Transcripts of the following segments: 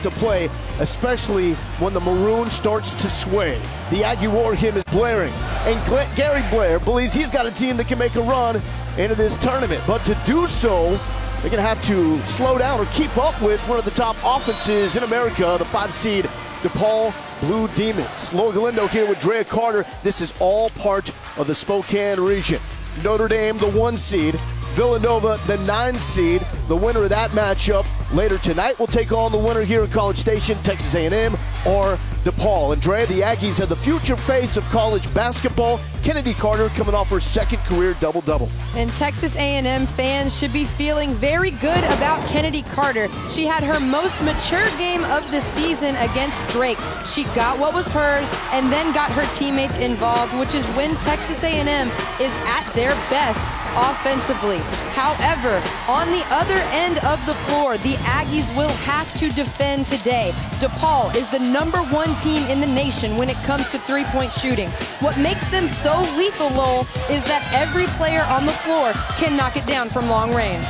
to play, especially when the maroon starts to sway. The Aggie war hymn is blaring, and Gary Blair believes he's got a team that can make a run into this tournament. But to do so, they're going to have to slow down or keep up with one of the top offenses in America, the 5-seed DePaul Blue Demons. Loa Galindo here with Drea Carter. This is all part of the Spokane region. Notre Dame, the 1-seed. Villanova, the 9-seed. The winner of that matchup later tonight will take on the winner here in College Station, Texas A&M or DePaul. And Dre, the Aggies are the future face of college basketball. Kennedy Carter coming off her second career double-double. And Texas A&M fans should be feeling very good about Kennedy Carter. She had her most mature game of the season against Drake. She got what was hers and then got her teammates involved, which is when Texas A&M is at their best offensively. However, on the other end of the floor, the Aggies will have to defend today. DePaul is the #1 team in the nation when it comes to three-point shooting. What makes them so lethal, Lowell, is that every player on the floor can knock it down from long range.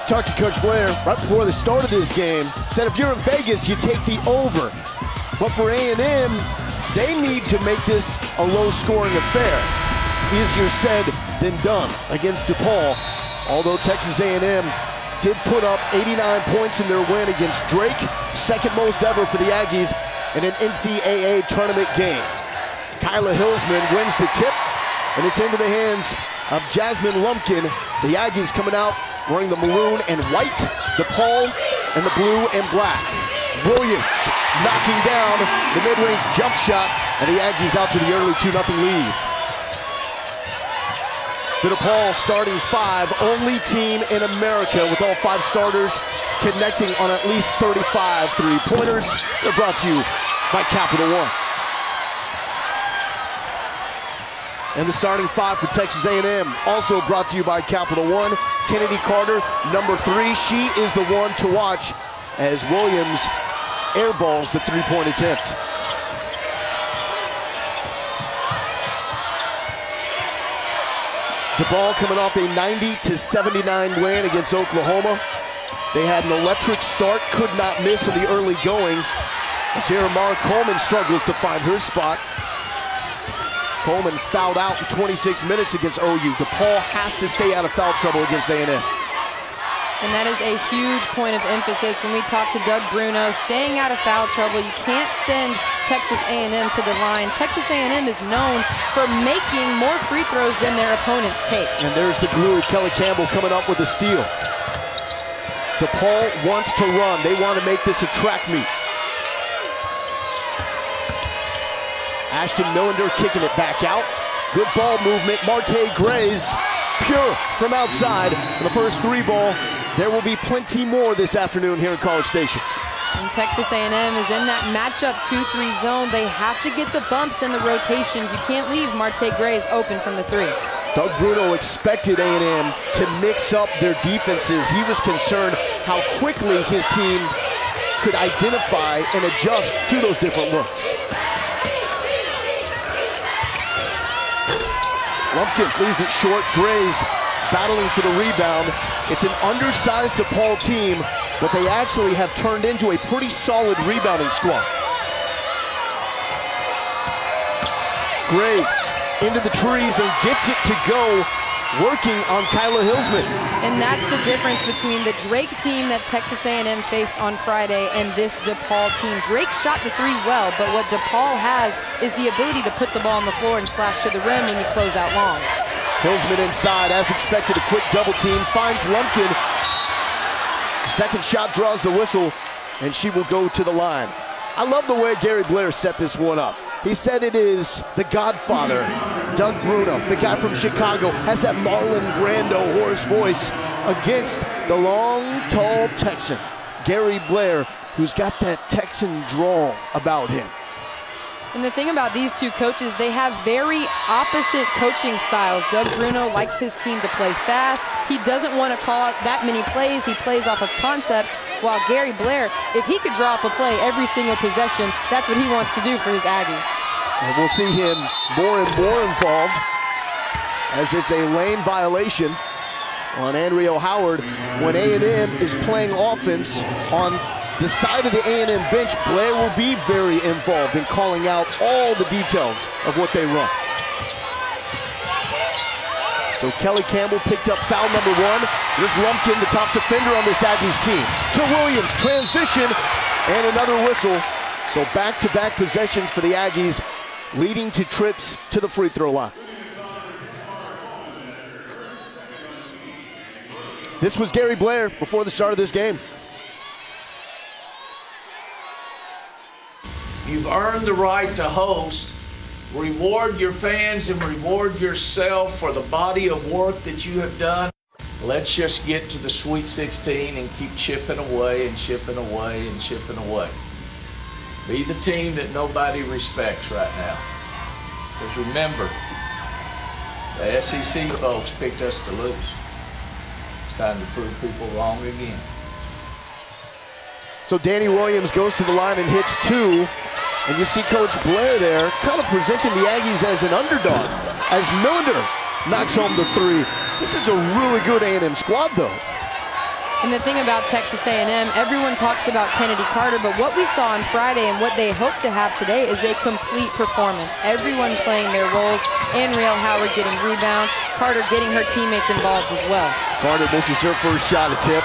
Talked to Coach Blair right before the start of this game. Said if you're in Vegas, you take the over. But for A&M, they need to make this a low-scoring affair. Easier said than done against DePaul. Although Texas A&M did put up 89 points in their win against Drake, second most ever for the Aggies in an NCAA tournament game. Kyla Hillsman wins the tip, and it's into the hands of Jasmine Lumpkin. The Aggies coming out wearing the maroon and white, DePaul and the blue and black. Williams knocking down the mid-range jump shot, and the Aggies out to the early 2-0 lead. The DePaul starting 5, only team in America with all 5 starters connecting on at least 35 three-pointers. They're brought to you by Capital One. And the starting 5 for Texas A&M, also brought to you by Capital One. Kennedy Carter, number 3. She is the one to watch as Williams airballs the three-point attempt. DePaul coming off a 90-79 win against Oklahoma. They had an electric start, could not miss in the early goings. As here, Amara Coleman struggles to find her spot. Coleman fouled out in 26 minutes against OU. DePaul has to stay out of foul trouble against A&M. And that is a huge point of emphasis when we talk to Doug Bruno. Staying out of foul trouble, you can't send Texas A&M to the line. Texas A&M is known for making more free throws than their opponents take. And there's the glue, Kelly Campbell coming up with a steal. DePaul wants to run. They want to make this a track meet. Ashton Millender kicking it back out. Good ball movement. Marte Grays, pure from outside. For the first 3 ball. There will be plenty more this afternoon here in College Station. And Texas A&M is in that matchup 2-3 zone. They have to get the bumps and the rotations. You can't leave Marte Grays open from the 3. Doug Bruno expected A&M to mix up their defenses. He was concerned how quickly his team could identify and adjust to those different looks. Lumpkin leaves it short. Grays battling for the rebound. It's an undersized DePaul team, but they actually have turned into a pretty solid rebounding squad. Grays into the trees and gets it to go, working on Kyla Hillsman. And that's the difference between the Drake team that Texas A&M faced on Friday and this DePaul team. Drake shot the 3 well, but what DePaul has is the ability to put the ball on the floor and slash to the rim when you close out long. Hillsman inside, as expected, a quick double team, finds Lumpkin. Second shot draws the whistle, and she will go to the line. I love the way Gary Blair set this one up. He said it is the Godfather, Doug Bruno, the guy from Chicago, has that Marlon Brando hoarse voice against the long, tall Texan, Gary Blair, who's got that Texan drawl about him. And the thing about these two coaches, they have very opposite coaching styles. Doug Bruno likes his team to play fast. He doesn't want to call out that many plays. He plays off of concepts. While Gary Blair, if he could draw up a play every single possession, that's what he wants to do for his Aggies. And we'll see him more and more involved as it's a lane violation on Andrea Howard when A&M is playing offense on the side of the A&M bench, Blair will be very involved in calling out all the details of what they run. So Kelly Campbell picked up foul number 1. Here's Lumpkin, the top defender on this Aggies team. To Williams, transition, and another whistle. So back-to-back possessions for the Aggies, leading to trips to the free throw line. This was Gary Blair before the start of this game. You've earned the right to host. Reward your fans and reward yourself for the body of work that you have done. Let's just get to the Sweet 16 and keep chipping away and chipping away and chipping away. Be the team that nobody respects right now. Because remember, the SEC folks picked us to lose. It's time to prove people wrong again. So Danny Williams goes to the line and hits 2. And you see Coach Blair there kind of presenting the Aggies as an underdog as Millender knocks home the 3. This is a really good A&M squad, though. And the thing about Texas A&M, everyone talks about Kennedy Carter, but what we saw on Friday and what they hope to have today is a complete performance. Everyone playing their roles. Anriel Howard getting rebounds. Carter getting her teammates involved as well. Carter misses her first shot at tip.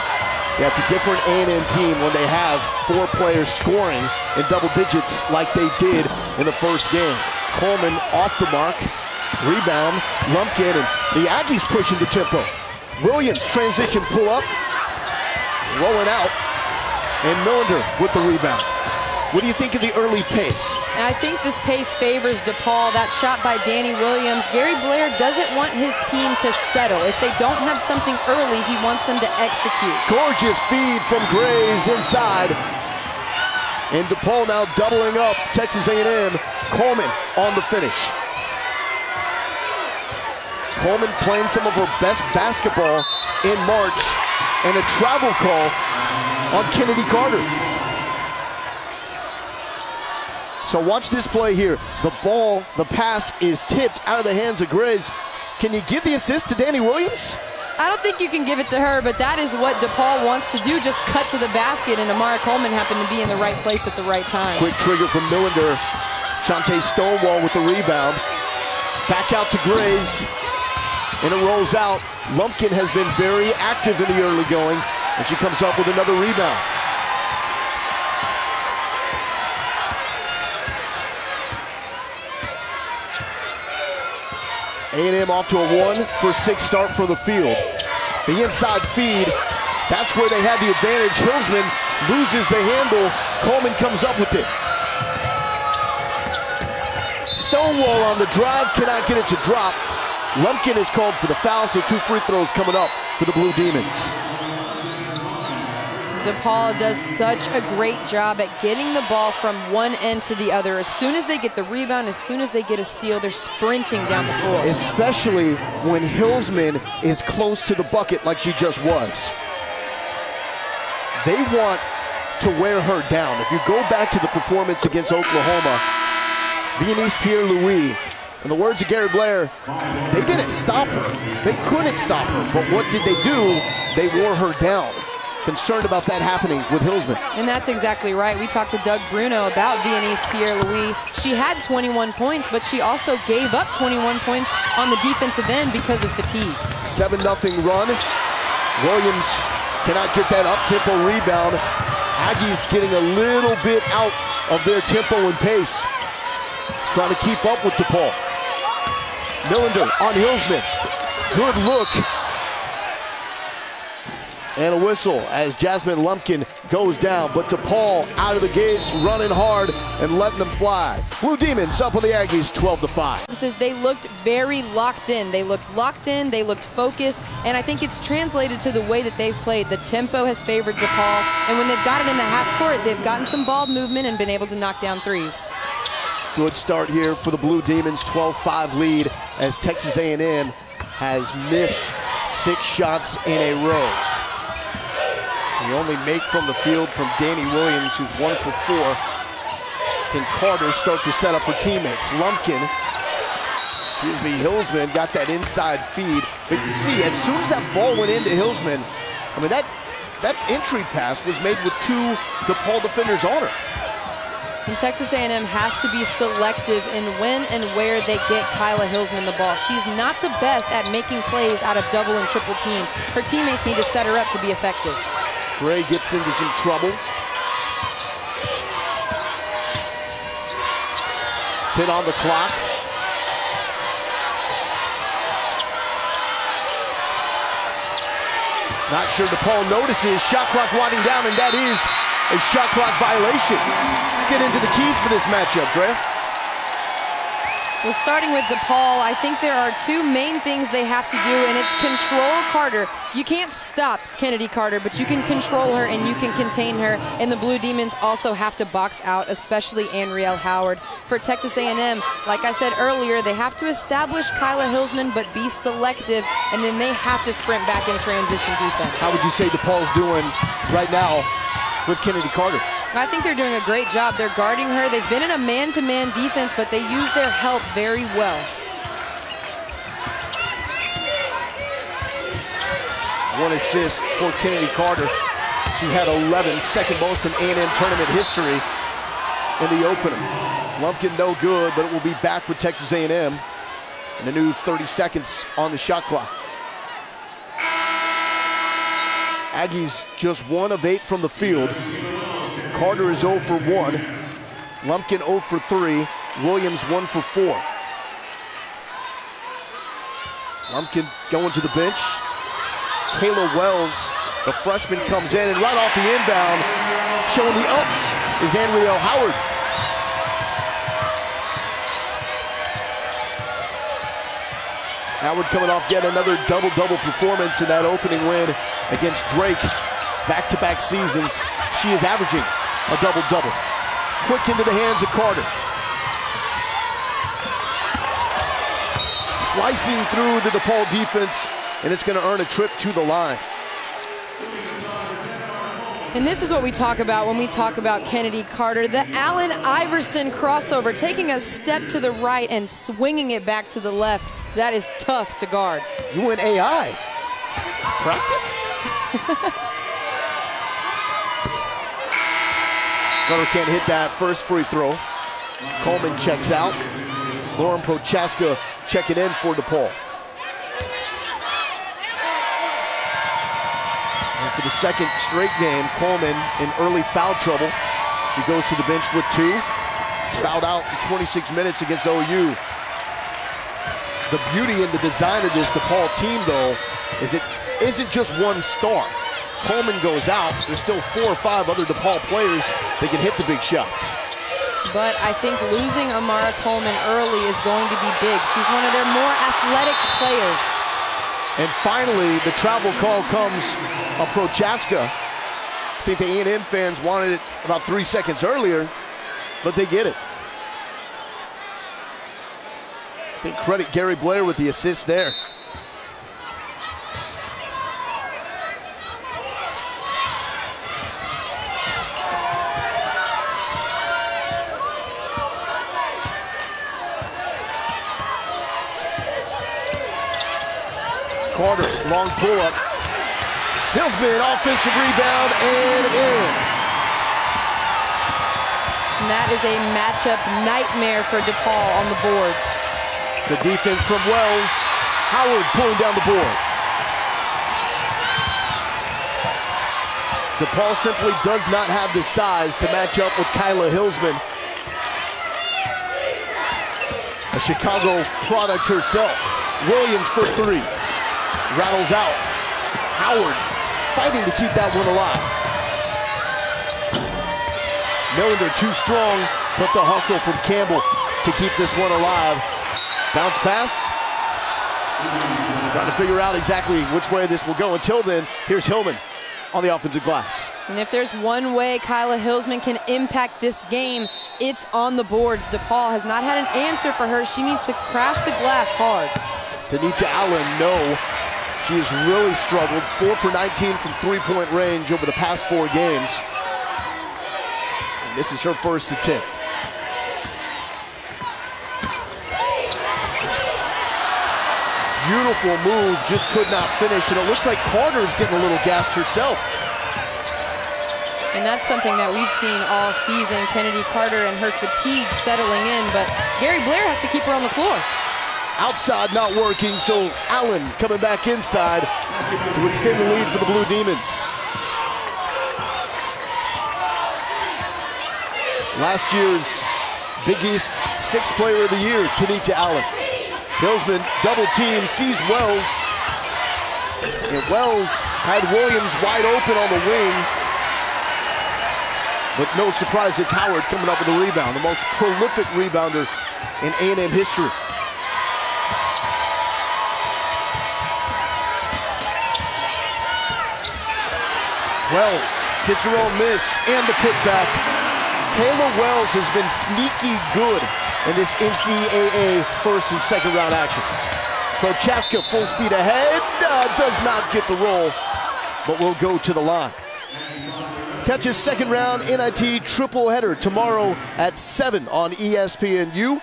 Yeah, it's a different A&M team when they have 4 players scoring in double digits like they did in the first game. Coleman off the mark, rebound, Lumpkin, and the Aggies pushing the tempo. Williams transition pull up, rolling out, and Millender with the rebound. What do you think of the early pace? And I think this pace favors DePaul. That shot by Danny Williams. Gary Blair doesn't want his team to settle. If they don't have something early, he wants them to execute. Gorgeous feed from Grays inside. And DePaul now doubling up Texas A&M. Coleman on the finish. Coleman playing some of her best basketball in March, and a travel call on Kennedy Carter. So watch this play here. The pass is tipped out of the hands of Grays. Can you give the assist to Danny Williams? I don't think you can give it to her, but that is what DePaul wants to do, just cut to the basket, and Amara Coleman happened to be in the right place at the right time. Quick trigger from Millender. Shantae Stonewall with the rebound. Back out to Grays, and it rolls out. Lumpkin has been very active in the early going, and she comes up with another rebound. A&M off to a 1-for-6 start for the field. The inside feed, that's where they had the advantage. Hillsman loses the handle. Coleman comes up with it. Stonewall on the drive, cannot get it to drop. Lumpkin is called for the foul, so 2 free throws coming up for the Blue Demons. DePaul does such a great job at getting the ball from one end to the other. As soon as they get the rebound, as soon as they get a steal, they're sprinting down the floor. Especially when Hillsman is close to the bucket like she just was. They want to wear her down. If you go back to the performance against Oklahoma, Viennese Pierre-Louis, in the words of Gary Blair, they didn't stop her. They couldn't stop her. But what did they do? They wore her down. Concerned about that happening with Hillsman. And that's exactly right. We talked to Doug Bruno about Viennese Pierre-Louis. She had 21 points, but she also gave up 21 points on the defensive end because of fatigue. 7-0 run. Williams cannot get that up-tempo rebound. Aggies getting a little bit out of their tempo and pace. Trying to keep up with DePaul. Millender on Hillsman. Good look. And a whistle as Jasmine Lumpkin goes down. But DePaul out of the gates, running hard and letting them fly. Blue Demons up on the Aggies 12-5. Says they looked very locked in. They looked locked in, they looked focused, and I think it's translated to the way that they've played. The tempo has favored DePaul, and when they've got it in the half court, they've gotten some ball movement and been able to knock down threes. Good start here for the Blue Demons, 12-5 lead as Texas A&M has missed 6 shots in a row. The only make from the field from Danny Williams, who's 1 for 4. Can Carter start to set up her teammates? Hillsman got that inside feed. But you see, as soon as that ball went into Hillsman, I mean, that entry pass was made with 2 DePaul defenders on her. And Texas A&M has to be selective in when and where they get Kyla Hillsman the ball. She's not the best at making plays out of double and triple teams. Her teammates need to set her up to be effective. Gray gets into some trouble. 10 on the clock. Not sure DePaul notices. Shot clock winding down, and that is a shot clock violation. Let's get into the keys for this matchup, Dre. Well, starting with DePaul, I think there are 2 main things they have to do, and it's control Carter. You can't stop Kennedy Carter, but you can control her and you can contain her. And the Blue Demons also have to box out, especially Anrielle Howard. For Texas A&M, like I said earlier, they have to establish Kyla Hillsman, but be selective, and then they have to sprint back in transition defense. How would you say DePaul's doing right now with Kennedy Carter? I think they're doing a great job. They're guarding her. They've been in a man-to-man defense, but they use their help very well. One assist for Kennedy Carter. She had 11, second most in A&M tournament history in the opener. Lumpkin no good, but it will be back with Texas A&M and a new 30 seconds on the shot clock. Aggies just 1 of 8 from the field. Carter is 0 for 1. Lumpkin 0 for 3. Williams 1 for 4. Lumpkin going to the bench. Kayla Wells, the freshman, comes in, and right off the inbound, showing the ups, is Anrielle Howard. Howard coming off yet another double-double performance in that opening win against Drake. Back-to-back seasons, she is averaging a double-double. Quick into the hands of Carter. Slicing through the DePaul defense, and it's going to earn a trip to the line. And this is what we talk about when we talk about Kennedy Carter. The Allen Iverson crossover, taking a step to the right and swinging it back to the left. That is tough to guard. You went AI. Practice? Carter can't hit that first free throw. Coleman checks out. Lauren Prochaska checking in for DePaul. And for the second straight game, Coleman in early foul trouble. She goes to the bench with 2. Fouled out in 26 minutes against OU. The beauty and the design of this DePaul team, though, is it isn't just one star. Coleman goes out, there's still 4 or 5 other DePaul players that can hit the big shots. But I think losing Amara Coleman early is going to be big. She's one of their more athletic players. And finally, the travel call comes of Prochaska. I think the A&M fans wanted it about 3 seconds earlier, but they get it. I think credit Gary Blair with the assist there. Carter, long pull-up. Hillsman, offensive rebound, and in. And that is a matchup nightmare for DePaul on the boards. The defense from Wells. Howard pulling down the board. DePaul simply does not have the size to match up with Kyla Hillsman, a Chicago product herself. Williams for 3. Rattles out. Howard fighting to keep that one alive. Millender too strong, but the hustle from Campbell to keep this one alive. Bounce pass. Trying to figure out exactly which way this will go. Until then, here's Hillman on the offensive glass. And if there's one way Kyla Hillsman can impact this game, it's on the boards. DePaul has not had an answer for her. She needs to crash the glass hard. Danita Allen, no. She has really struggled. 4 for 19 from three-point range over the past 4 games. And this is her first attempt. Beautiful move, just could not finish. And it looks like Carter's getting a little gassed herself. And that's something that we've seen all season, Kennedy Carter and her fatigue settling in, but Gary Blair has to keep her on the floor. Outside not working, so Allen coming back inside to extend the lead for the Blue Demons. Last year's Big East Sixth Player of the Year, Tanita Allen. Hillsman double team, sees Wells. And Wells had Williams wide open on the wing. But no surprise, it's Howard coming up with a rebound, the most prolific rebounder in A&M history. Wells gets her own miss and the putback. Kayla Wells has been sneaky good in this NCAA first and second round action. Prochaska full speed ahead, does not get the roll, but will go to the line. Catches second round NIT triple header tomorrow at 7 on ESPNU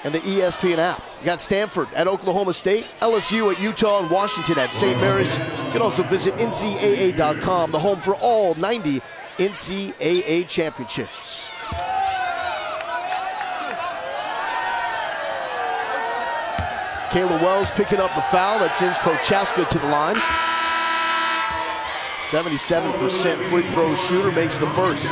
and the ESPN app. You got Stanford at Oklahoma State, LSU at Utah, and Washington at St. Mary's. You can also visit NCAA.com, the home for all 90 NCAA championships. Kayla Wells picking up the foul that sends Prochaska to the line. 77% free throw shooter, makes the first.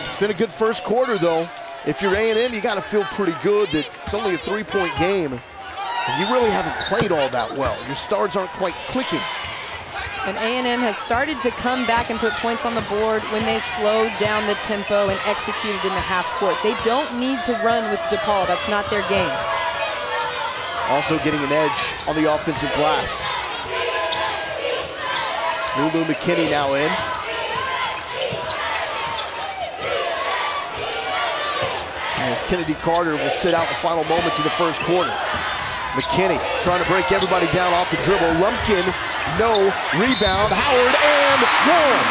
It's been a good first quarter though. If you're A&M, you gotta feel pretty good that it's only a 3-point game. And you really haven't played all that well. Your stars aren't quite clicking. And A&M has started to come back and put points on the board when they slowed down the tempo and executed in the half court. They don't need to run with DePaul. That's not their game. Also getting an edge on the offensive glass. Lulu McKinney now in. As Kennedy Carter will sit out the final moments of the first quarter. McKinney trying to break everybody down off the dribble. Lumpkin, no. Rebound, Howard, and one.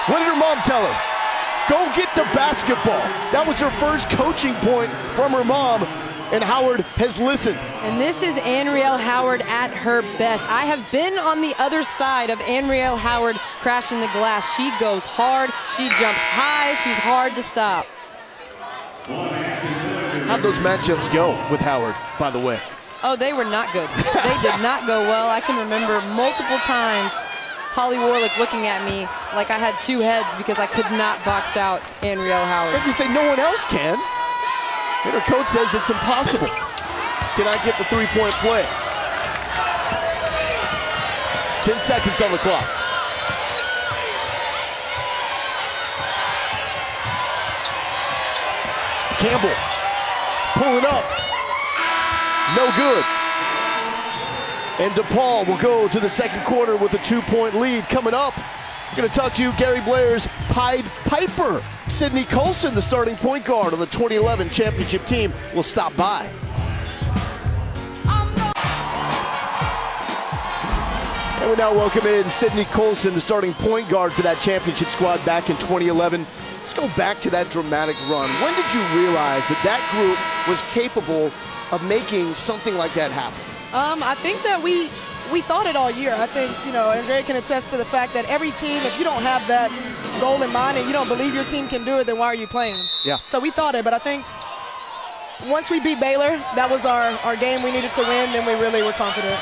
What did her mom tell her? Go get the basketball. That was her first coaching point from her mom, and Howard has listened. And this is Anrielle Howard at her best. I have been on the other side of Anrielle Howard crashing the glass. She goes hard, she jumps high, she's hard to stop. How'd those matchups go with Howard, by the way? Oh, they were not good. They did not go well. I can remember multiple times Holly Warlick looking at me like I had two heads because I could not box out Anrielle Howard. Did you say no one else can? And her coach says it's impossible. Can I get the three-point play? 10 seconds on the clock. Campbell pulling up. No good. And DePaul will go to the second quarter with a 2-point lead. Coming up, we're going to talk to you, Gary Blair's Pied Piper. Sydney Colson, the starting point guard on the 2011 championship team, will stop by. And we now welcome in Sydney Colson, the starting point guard for that championship squad back in 2011. Let's go back to that dramatic run. When did you realize that that group was capable of making something like that happen? I think that we thought it all year. I think, Andrea can attest to the fact that every team, if you don't have that goal in mind and you don't believe your team can do it, then why are you playing? Yeah. So we thought it, but I think once we beat Baylor, that was our game we needed to win, then we really were confident.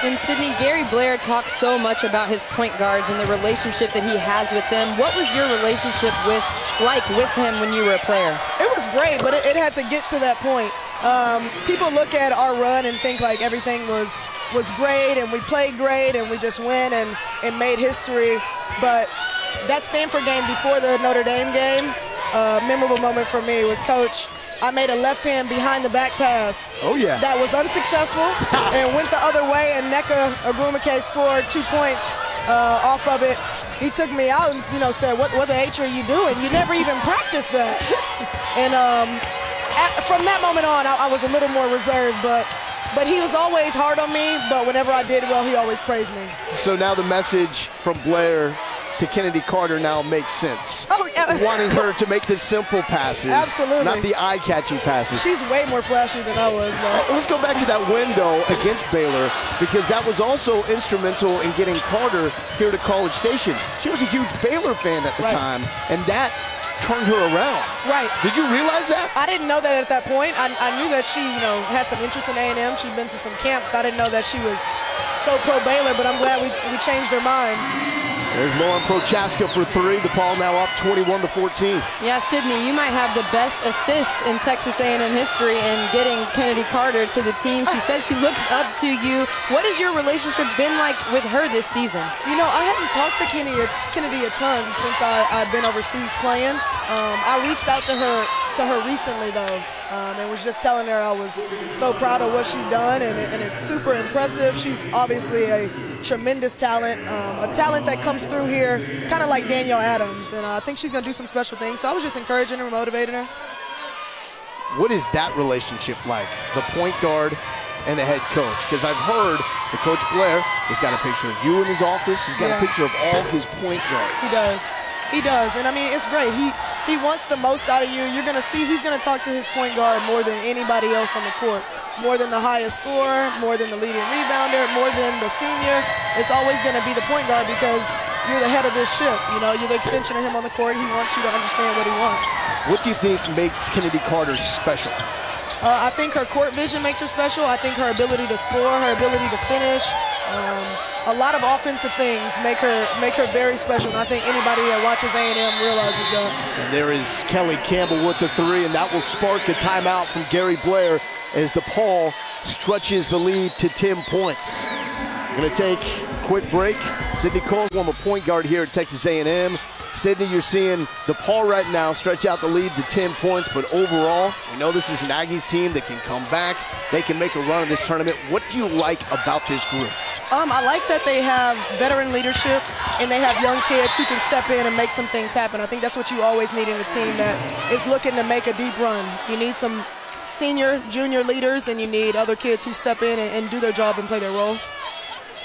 And Sydney, Gary Blair talks so much about his point guards and the relationship that he has with them. What was your relationship like with him when you were a player? It was great, but it had to get to that point. People look at our run and think like everything was great and we played great and we just went and made history. But that Stanford game before the Notre Dame game, memorable moment for me was, Coach, I made a left hand behind the back pass. Oh, yeah. That was unsuccessful and went the other way, and Nneka Ogwumike scored 2 points off of it. He took me out and said, what the H are you doing? You never even practiced that. And from that moment on, I was a little more reserved, but he was always hard on me, but whenever I did well, he always praised me. So now the message from Blair to Kennedy Carter now makes sense. Oh, yeah. Wanting her to make the simple passes. Absolutely. Not the eye-catching passes. She's way more flashy than I was, though. Let's go back to that window against Baylor, because that was also instrumental in getting Carter here to College Station. She was a huge Baylor fan at the time, and that turned her around. Right. Did you realize that? I didn't know that at that point. I knew that she, had some interest in A&M. She'd been to some camps. I didn't know that she was so pro-Baylor, but I'm glad we changed her mind. There's Lauren Prochaska for three. DePaul now up 21-14. Yeah, Sydney, you might have the best assist in Texas A&M history in getting Kennedy Carter to the team. She says she looks up to you. What has your relationship been like with her this season? I hadn't talked to Kennedy a ton since I've been overseas playing. I reached out to her recently, though, and was just telling her I was so proud of what she'd done, and it's super impressive. She's obviously a tremendous talent, a talent that comes through here kind of like Danielle Adams, and I think she's going to do some special things. So I was just encouraging her, motivating her. What is that relationship like, the point guard and the head coach? Because I've heard the Coach Blair has got a picture of you in his office. He's got a picture of all his point guards. He does, and I mean, it's great. He wants the most out of you. You're going to see he's going to talk to his point guard more than anybody else on the court, more than the highest scorer, more than the leading rebounder, more than the senior. It's always going to be the point guard because you're the head of this ship. You're the extension of him on the court. He wants you to understand what he wants. What do you think makes Kennedy Carter special? I think her court vision makes her special. I think her ability to score, her ability to finish, a lot of offensive things make her very special, and I think anybody that watches A&M realizes that. And there is Kelly Campbell with the three, and that will spark a timeout from Gary Blair as DePaul stretches the lead to 10 points. We're going to take a quick break. Sydney Cole, former point guard here at Texas A&M. Sydney, you're seeing DePaul right now stretch out the lead to 10 points, but overall, we know this is an Aggies team that can come back. They can make a run in this tournament. What do you like about this group? I like that they have veteran leadership and they have young kids who can step in and make some things happen. I think that's what you always need in a team that is looking to make a deep run. You need some senior, junior leaders, and you need other kids who step in and do their job and play their role.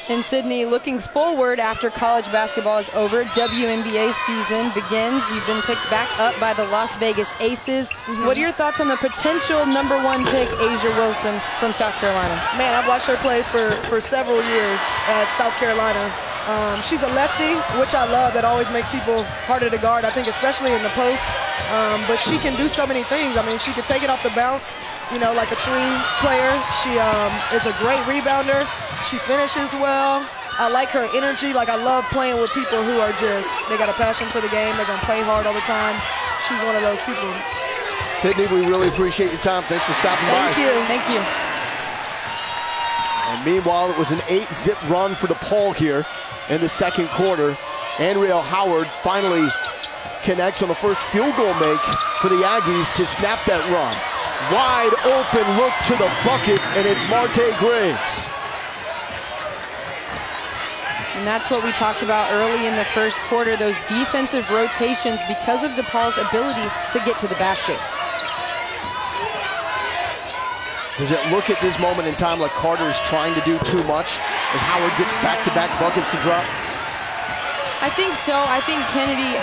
And Sydney, looking forward after college basketball is over, WNBA season begins. You've been picked back up by the Las Vegas Aces. What are your thoughts on the potential #1 pick, Asia Wilson from South Carolina? Man, I've watched her play for several years at South Carolina. She's a lefty, which I love. That always makes people harder to guard, I think, especially in the post. But she can do so many things. I mean, she can take it off the bounce, like a three-player. She is a great rebounder. She finishes well. I like her energy. I love playing with people who are they got a passion for the game. They're going to play hard all the time. She's one of those people. Sydney, we really appreciate your time. Thanks for stopping by. Thank you. Thank you. And meanwhile, it was an 8-zip run for DePaul here in the second quarter. Andrea Howard finally connects on the first field goal make for the Aggies to snap that run. Wide open look to the bucket, and it's Marte Graves. And that's what we talked about early in the first quarter, those defensive rotations because of DePaul's ability to get to the basket. Does it look at this moment in time like Carter is trying to do too much as Howard gets back-to-back buckets to drop? I think so. I think Kennedy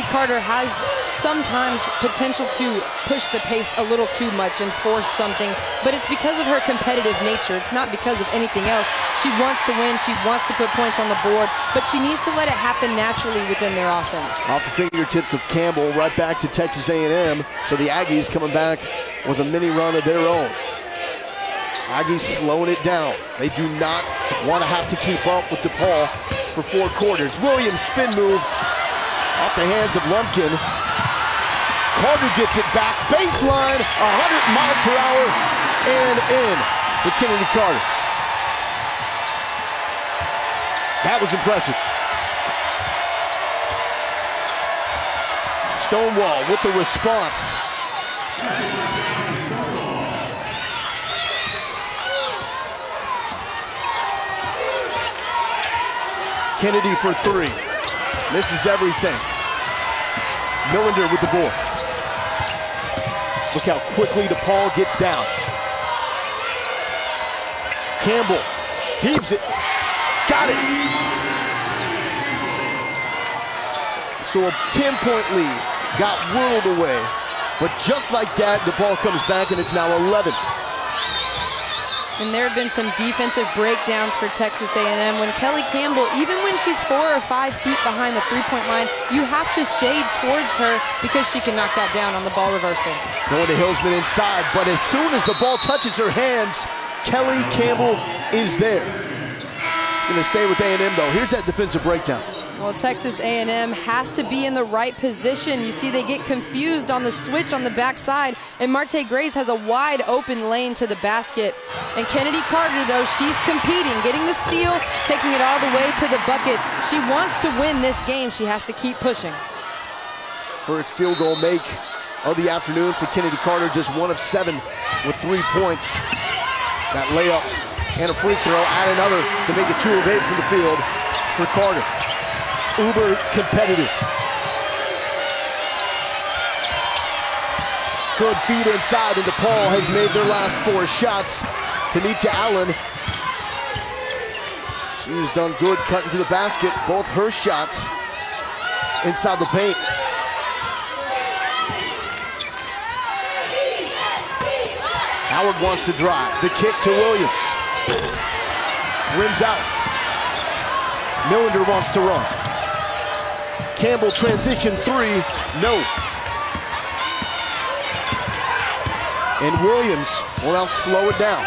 Carter has sometimes potential to push the pace a little too much and force something, but it's because of her competitive nature. It's not because of anything else. She wants to win. She wants to put points on the board, but she needs to let it happen naturally within their offense. Off the fingertips of Campbell, right back to Texas A&M. So the Aggies coming back with a mini run of their own. Aggies slowing it down. They do not want to have to keep up with DePaul for 4 quarters. Williams spin move off the hands of Lumpkin. Carter gets it back. Baseline, 100 miles per hour, and in for Kennedy Carter. That was impressive. Stonewall with the response. Kennedy for 3. Misses everything. Millender with the board. Look how quickly DePaul gets down. Campbell heaves it. Got it. So a 10-point lead got whirled away. But just like that, DePaul comes back, and it's now 11. And there have been some defensive breakdowns for Texas A&M. When Kelly Campbell, even when she's 4 or 5 feet behind the three-point line, you have to shade towards her because she can knock that down on the ball reversal. Going to Hillsman inside, but as soon as the ball touches her hands, Kelly Campbell is there. It's going to stay with A&M, though. Here's that defensive breakdown. Well, Texas A&M has to be in the right position. You see they get confused on the switch on the backside, and Marte Grace has a wide open lane to the basket. And Kennedy Carter, though, she's competing, getting the steal, taking it all the way to the bucket. She wants to win this game. She has to keep pushing. First field goal make of the afternoon for Kennedy Carter, just 1 of 7 with 3 points. That layup and a free throw, add another to make it 2 of 8 from the field for Carter. Uber competitive. Good feed inside, and DePaul has made their last 4 shots. Tanita Allen, she's done good cutting to the basket. Both her shots inside the paint. Howard wants to drive. The kick to Williams. Rims out. Millender wants to run. Campbell transition 3, no. And Williams will now slow it down.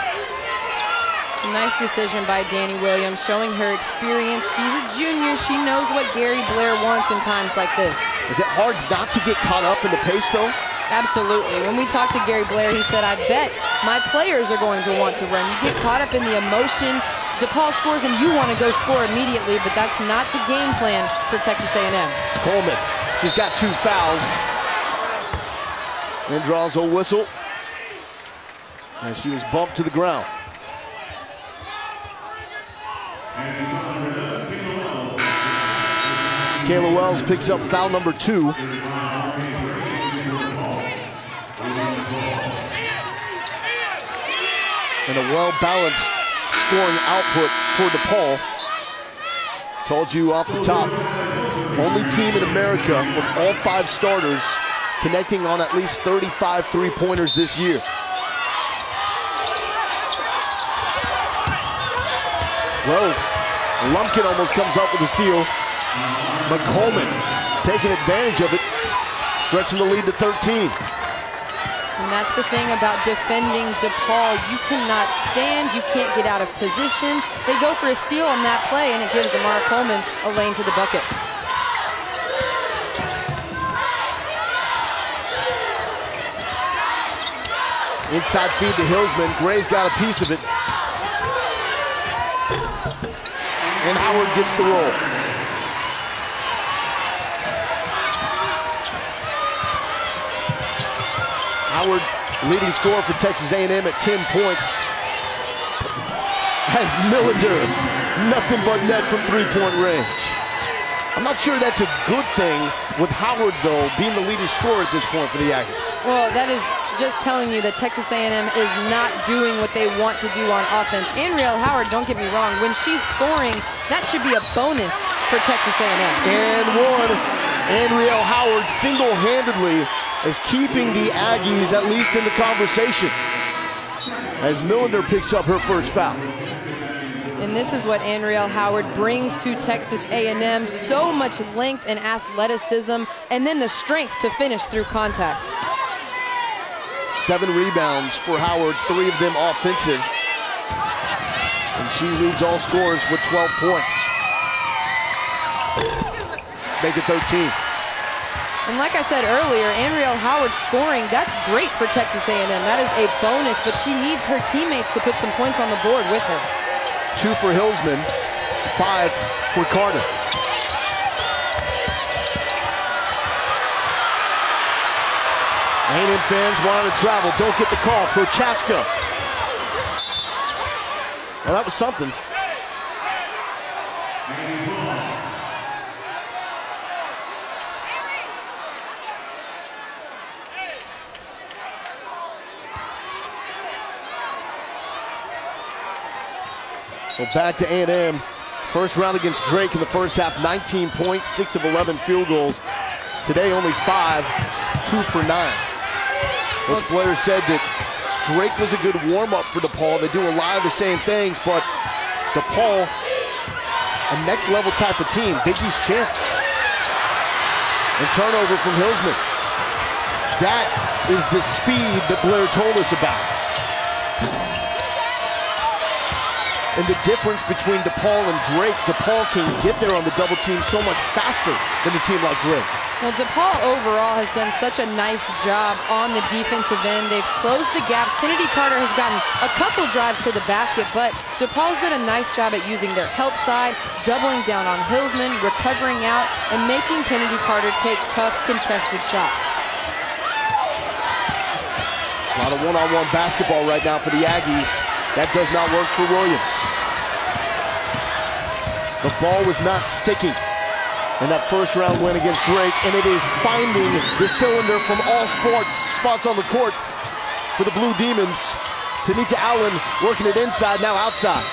Nice decision by Danny Williams, showing her experience. She's a junior. She knows what Gary Blair wants in times like this. Is it hard not to get caught up in the pace, though? Absolutely. When we talked to Gary Blair, he said, I bet my players are going to want to run. You get caught up in the emotion. DePaul scores and you want to go score immediately, but that's not the game plan for Texas A&M. Coleman, she's got 2 fouls. And draws a whistle. And she was bumped to the ground. Kayla Wells picks up foul number 2. And a well-balanced scoring output for DePaul. Told you off the top, only team in America with all 5 starters connecting on at least 35 three-pointers this year. Wells, Lumpkin almost comes up with a steal, but Coleman taking advantage of it, stretching the lead to 13. And that's the thing about defending DePaul. You cannot stand, you can't get out of position. They go for a steal on that play, and it gives Amara Coleman a lane to the bucket. Inside feed to Hillsman. Gray's got a piece of it. And Howard gets the roll. Howard, leading scorer for Texas A&M at 10 points. Has Millender, nothing but net from 3-point range. I'm not sure that's a good thing with Howard, though, being the leading scorer at this point for the Aggies. Well, that is just telling you that Texas A&M is not doing what they want to do on offense. Andriel Howard, don't get me wrong, when she's scoring, that should be a bonus for Texas A&M. And one, Andriel Howard single-handedly is keeping the Aggies at least in the conversation as Millender picks up her first foul. And this is what Andriel Howard brings to Texas A&M. So much length and athleticism, and then the strength to finish through contact. 7 rebounds for Howard, 3 of them offensive. And she leads all scorers with 12 points. Make it 13. And like I said earlier, Andriel Howard scoring, that's great for Texas A&M. That is a bonus, but she needs her teammates to put some points on the board with her. 2 for Hillsman, 5 for Carter. A&M fans wanting to travel, don't get the call. Prochaska. Well, that was something. So back to A&M. First round against Drake in the first half, 19 points, 6 of 11 field goals. Today only 5, 2 for 9. Coach Blair said that Drake was a good warm-up for DePaul. They do a lot of the same things, but DePaul, a next-level type of team, Big East champs. And turnover from Hillsman. That is the speed that Blair told us about. And the difference between DePaul and Drake, DePaul can get there on the double team so much faster than a team like Drake. Well, DePaul overall has done such a nice job on the defensive end. They've closed the gaps. Kennedy Carter has gotten a couple drives to the basket, but DePaul's done a nice job at using their help side, doubling down on Hillsman, recovering out, and making Kennedy Carter take tough contested shots. A lot of one-on-one basketball right now for the Aggies. That does not work for Williams. The ball was not sticking in that first round win against Drake, and it is finding the cylinder from all spots on the court for the Blue Demons. Tanita Allen working it inside, now outside.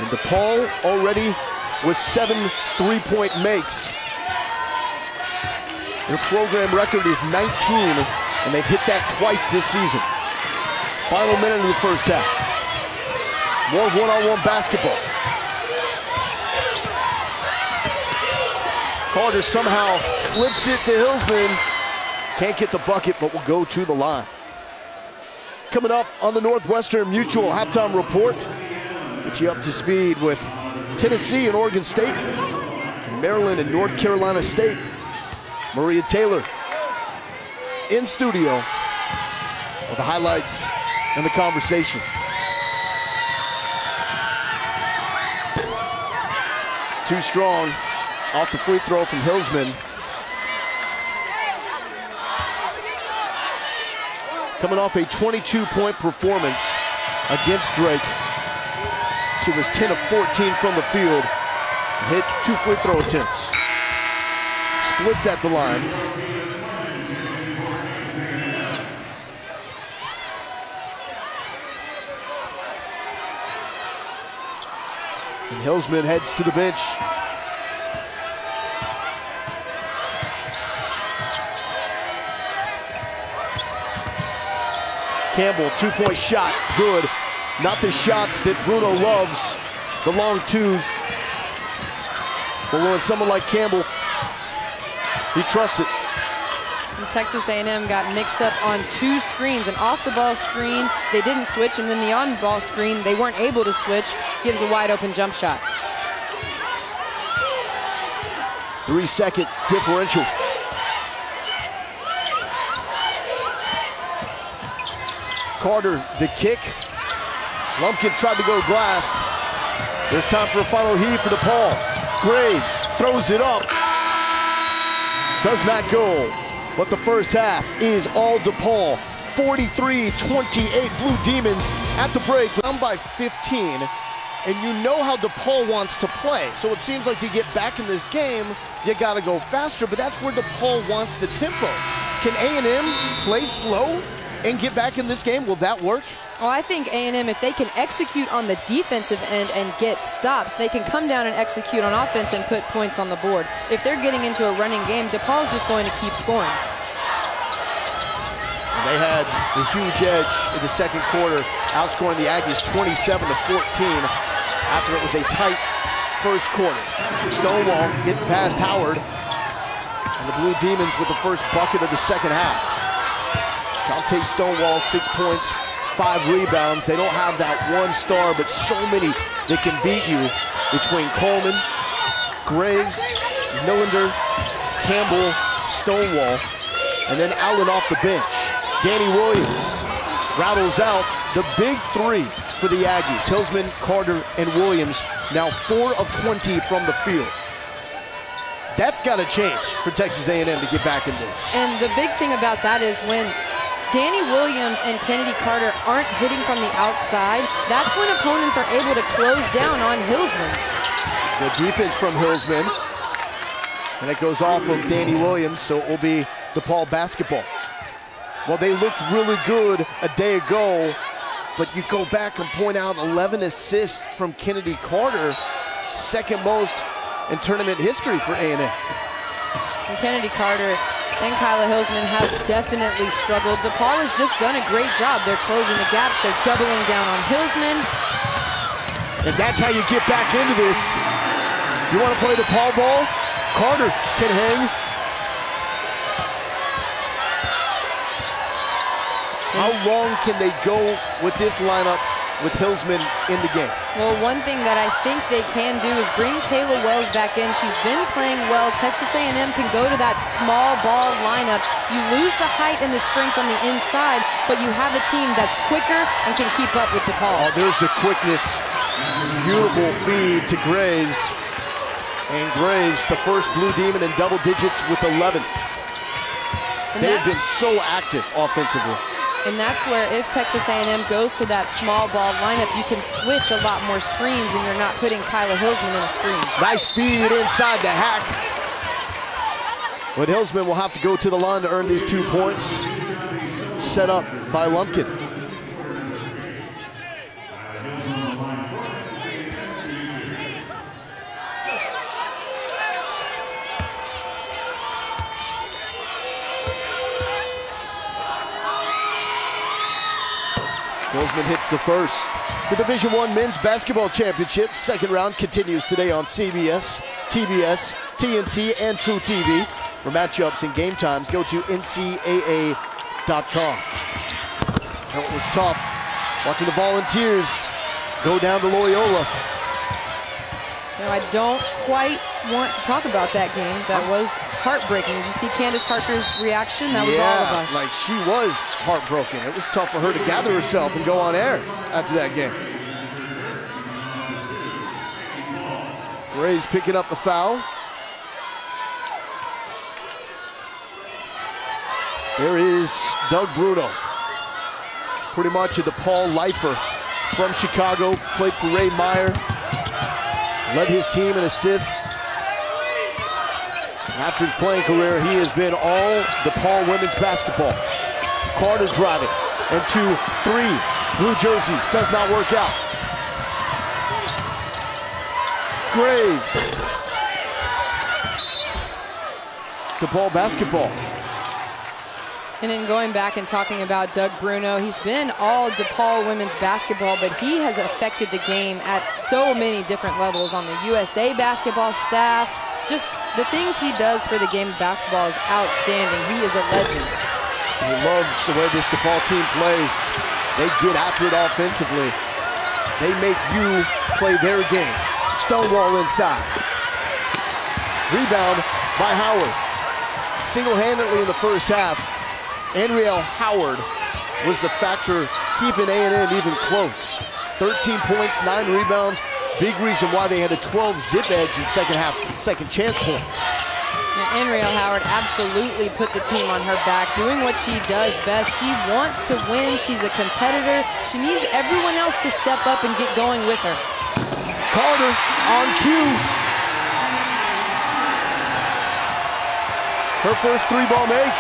And DePaul already with 7 3-point makes. Their program record is 19, and they've hit that twice this season. Final minute of the first half. More one-on-one basketball. Carter somehow slips it to Hillsman. Can't get the bucket, but will go to the line. Coming up on the Northwestern Mutual halftime report. Get you up to speed with Tennessee and Oregon State, and Maryland and North Carolina State. Maria Taylor in studio with the highlights and the conversation. Too strong off the free throw from Hillsman. Coming off a 22-point performance against Drake. She was 10 of 14 from the field. Hit 2 free throw attempts. Splits at the line. And Hillsman heads to the bench. Campbell, 2-point shot, good. Not the shots that Bruno loves, the long twos. But when someone like Campbell, he trusts it. And Texas A&M got mixed up on 2 screens. An off-the-ball screen, they didn't switch, and then the on-ball screen, they weren't able to switch. Gives a wide-open jump shot. 3-second differential. Carter, the kick. Lumpkin tried to go glass. There's time for a final heave for DePaul. Graves throws it up. Does not go. But the first half is all DePaul. 43-28 Blue Demons at the break. Down by 15. And you know how DePaul wants to play. So it seems like to get back in this game, you got to go faster. But that's where DePaul wants the tempo. Can A&M play slow and get back in this game? Will that work? Well, I think A&M, if they can execute on the defensive end and get stops, they can come down and execute on offense and put points on the board. If they're getting into a running game, DePaul's just going to keep scoring. They had the huge edge in the second quarter, outscoring the Aggies 27-14 after it was a tight first quarter. Stonewall getting past Howard, and the Blue Demons with the first bucket of the second half. Jonte Stonewall, 6 points, 5 rebounds. They don't have that one star, but so many that can beat you between Coleman, Graves, Millender, Campbell, Stonewall, and then Allen off the bench. Danny Williams rattles out the big 3 for the Aggies. Hillsman, Carter, and Williams now 4 of 20 from the field. That's got to change for Texas A&M to get back in this. And the big thing about that is when Danny Williams and Kennedy Carter aren't hitting from the outside, that's when opponents are able to close down on Hillsman. Good defense from Hillsman. And it goes off of Danny Williams, so it will be DePaul basketball. Well, they looked really good a day ago, but you go back and point out 11 assists from Kennedy Carter, second most in tournament history for A&M. And Kennedy Carter and Kyla Hillsman have definitely struggled. DePaul has just done a great job. They're closing the gaps. They're doubling down on Hillsman. And that's how you get back into this. You want to play DePaul ball? Carter can hang. How long can they go with this lineup with Hillsman in the game? Well, one thing that I think they can do is bring Kayla Wells back in. She's been playing well. Texas A&M can go to that small ball lineup. You lose the height and the strength on the inside, but you have a team that's quicker and can keep up with DePaul. Oh, there's the quickness. Beautiful feed to Grays. And Grays, the first Blue Demon in double digits with 11. They've been so active offensively. And that's where if Texas A&M goes to that small ball lineup, you can switch a lot more screens and you're not putting Kyla Hillsman in a screen. Nice feed inside the hack. But Hillsman will have to go to the line to earn these 2 points. Set up by Lumpkin. Hillsman hits the first. The Division I Men's Basketball Championship second round continues today on CBS, TBS, TNT, and True TV. For matchups and game times, go to ncaa.com. That was tough. Watching the Volunteers go down to Loyola. Now, I don't quite want to talk about that game. That was heartbreaking. Did you see Candace Parker's reaction? That was all of us. Like she was heartbroken. It was tough for her to gather herself and go on air after that game. Gray's picking up the foul. There is Doug Bruno. Pretty much a DePaul lifer from Chicago. Played for Ray Meyer. Led his team in assists. After his playing career, he has been all DePaul women's basketball. Carter driving, and 2-3. Blue jerseys, does not work out. Grays. DePaul basketball. And then going back and talking about Doug Bruno, he's been all DePaul women's basketball, but he has affected the game at so many different levels on the USA basketball staff. Just the things he does for the game of basketball is outstanding. He is a legend. He loves the way this DePaul team plays. They get after it offensively. They make you play their game. Stonewall inside. Rebound by Howard. Single-handedly in the first half, Andriel Howard was the factor keeping A&M even close. 13 points, 9 rebounds. Big reason why they had a 12 zip edge in second half, second chance points. Now, Andriel Howard absolutely put the team on her back, doing what she does best. She wants to win. She's a competitor. She needs everyone else to step up and get going with her. Carter on cue. Her first three-ball make.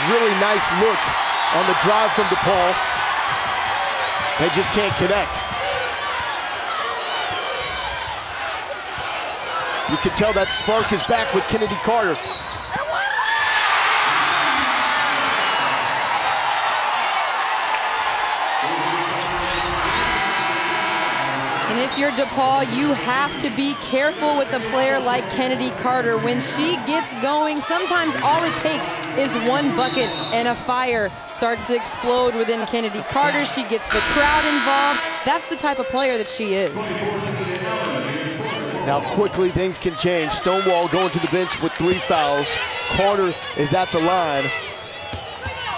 Really nice look on the drive from DePaul. They just can't connect. You can tell that spark is back with Kennedy Carter. And if you're DePaul, you have to be careful with a player like Kennedy Carter. When she gets going, sometimes all it takes is one bucket and a fire starts to explode within Kennedy Carter. She gets the crowd involved. That's the type of player that she is. Now quickly things can change. Stonewall going to the bench with 3 fouls. Carter is at the line.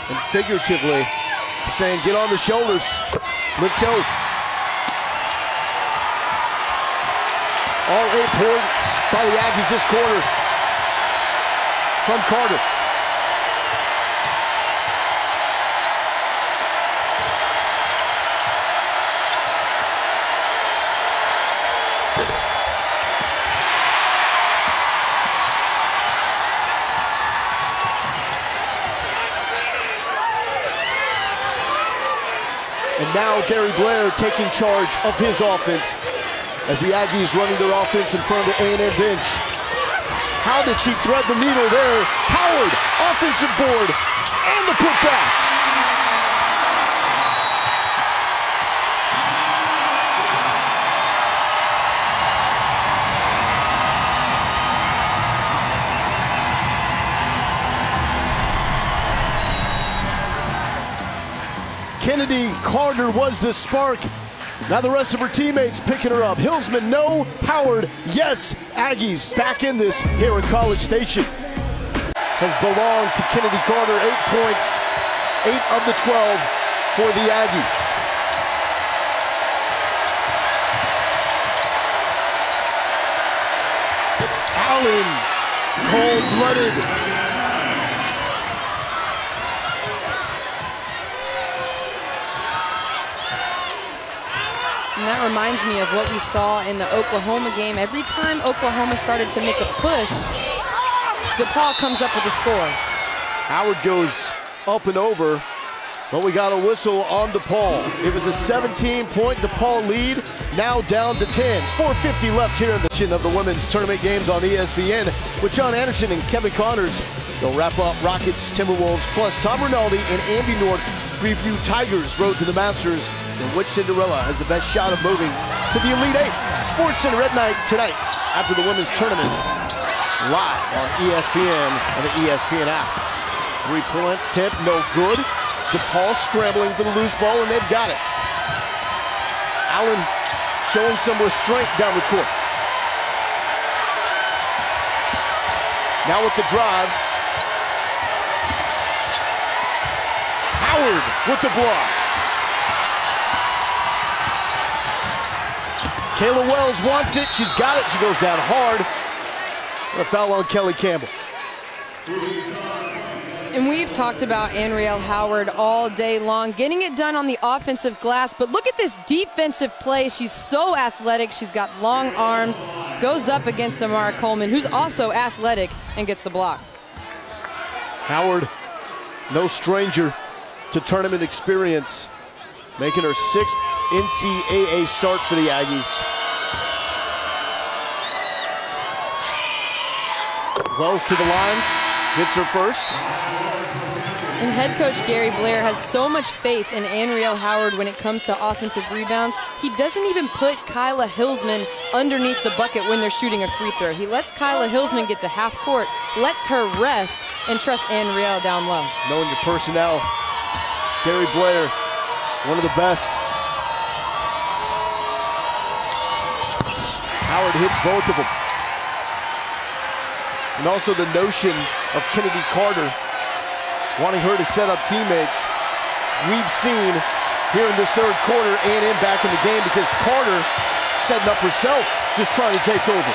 And figuratively saying, get on the shoulders. Let's go. All 8 points by the Aggies this quarter from Carter. And now Gary Blair taking charge of his offense as the Aggies running their offense in front of the A&M bench. How did she thread the needle there? Howard, offensive board, and the putback. Kennedy Carter was the spark. Now the rest of her teammates picking her up. Hillsman, no. Howard, yes. Aggies back in this here at College Station. Has belonged to Kennedy Carter. 8 points, 8 of the 12 for the Aggies. Allen, cold-blooded. And that reminds me of what we saw in the Oklahoma game. Every time Oklahoma started to make a push, DePaul comes up with a score. Howard goes up and over, but we got a whistle on DePaul. It was a 17-point DePaul lead, now down to 10. 4:50 left here in the chin of the women's tournament games on ESPN with John Anderson and Kevin Connors. They'll wrap up Rockets, Timberwolves, plus Tom Rinaldi and Andy North preview Tigers' road to the Masters, in which Cinderella has the best shot of moving to the Elite Eight. Sports Center at night tonight after the women's tournament, live on ESPN and the ESPN app. 3-point tip, no good. DePaul scrambling for the loose ball, and they've got it. Allen showing some restraint down the court. Now with the drive. Howard with the block. Kayla Wells wants it. She's got it. She goes down hard. A foul on Kelly Campbell. And we've talked about Anriel Howard all day long, getting it done on the offensive glass. But look at this defensive play. She's so athletic. She's got long arms. Goes up against Amara Coleman, who's also athletic, and gets the block. Howard, no stranger to tournament experience, making her 6th NCAA start for the Aggies. Wells to the line, hits her first. And head coach Gary Blair has so much faith in Anriel Howard when it comes to offensive rebounds. He doesn't even put Kyla Hillsman underneath the bucket when they're shooting a free throw. He lets Kyla Hillsman get to half court, lets her rest, and trusts Anriel down low. Knowing your personnel, Gary Blair, one of the best. Howard hits both of them. And also the notion of Kennedy Carter wanting her to set up teammates. We've seen here in this third quarter A&M back in the game because Carter setting up herself, just trying to take over.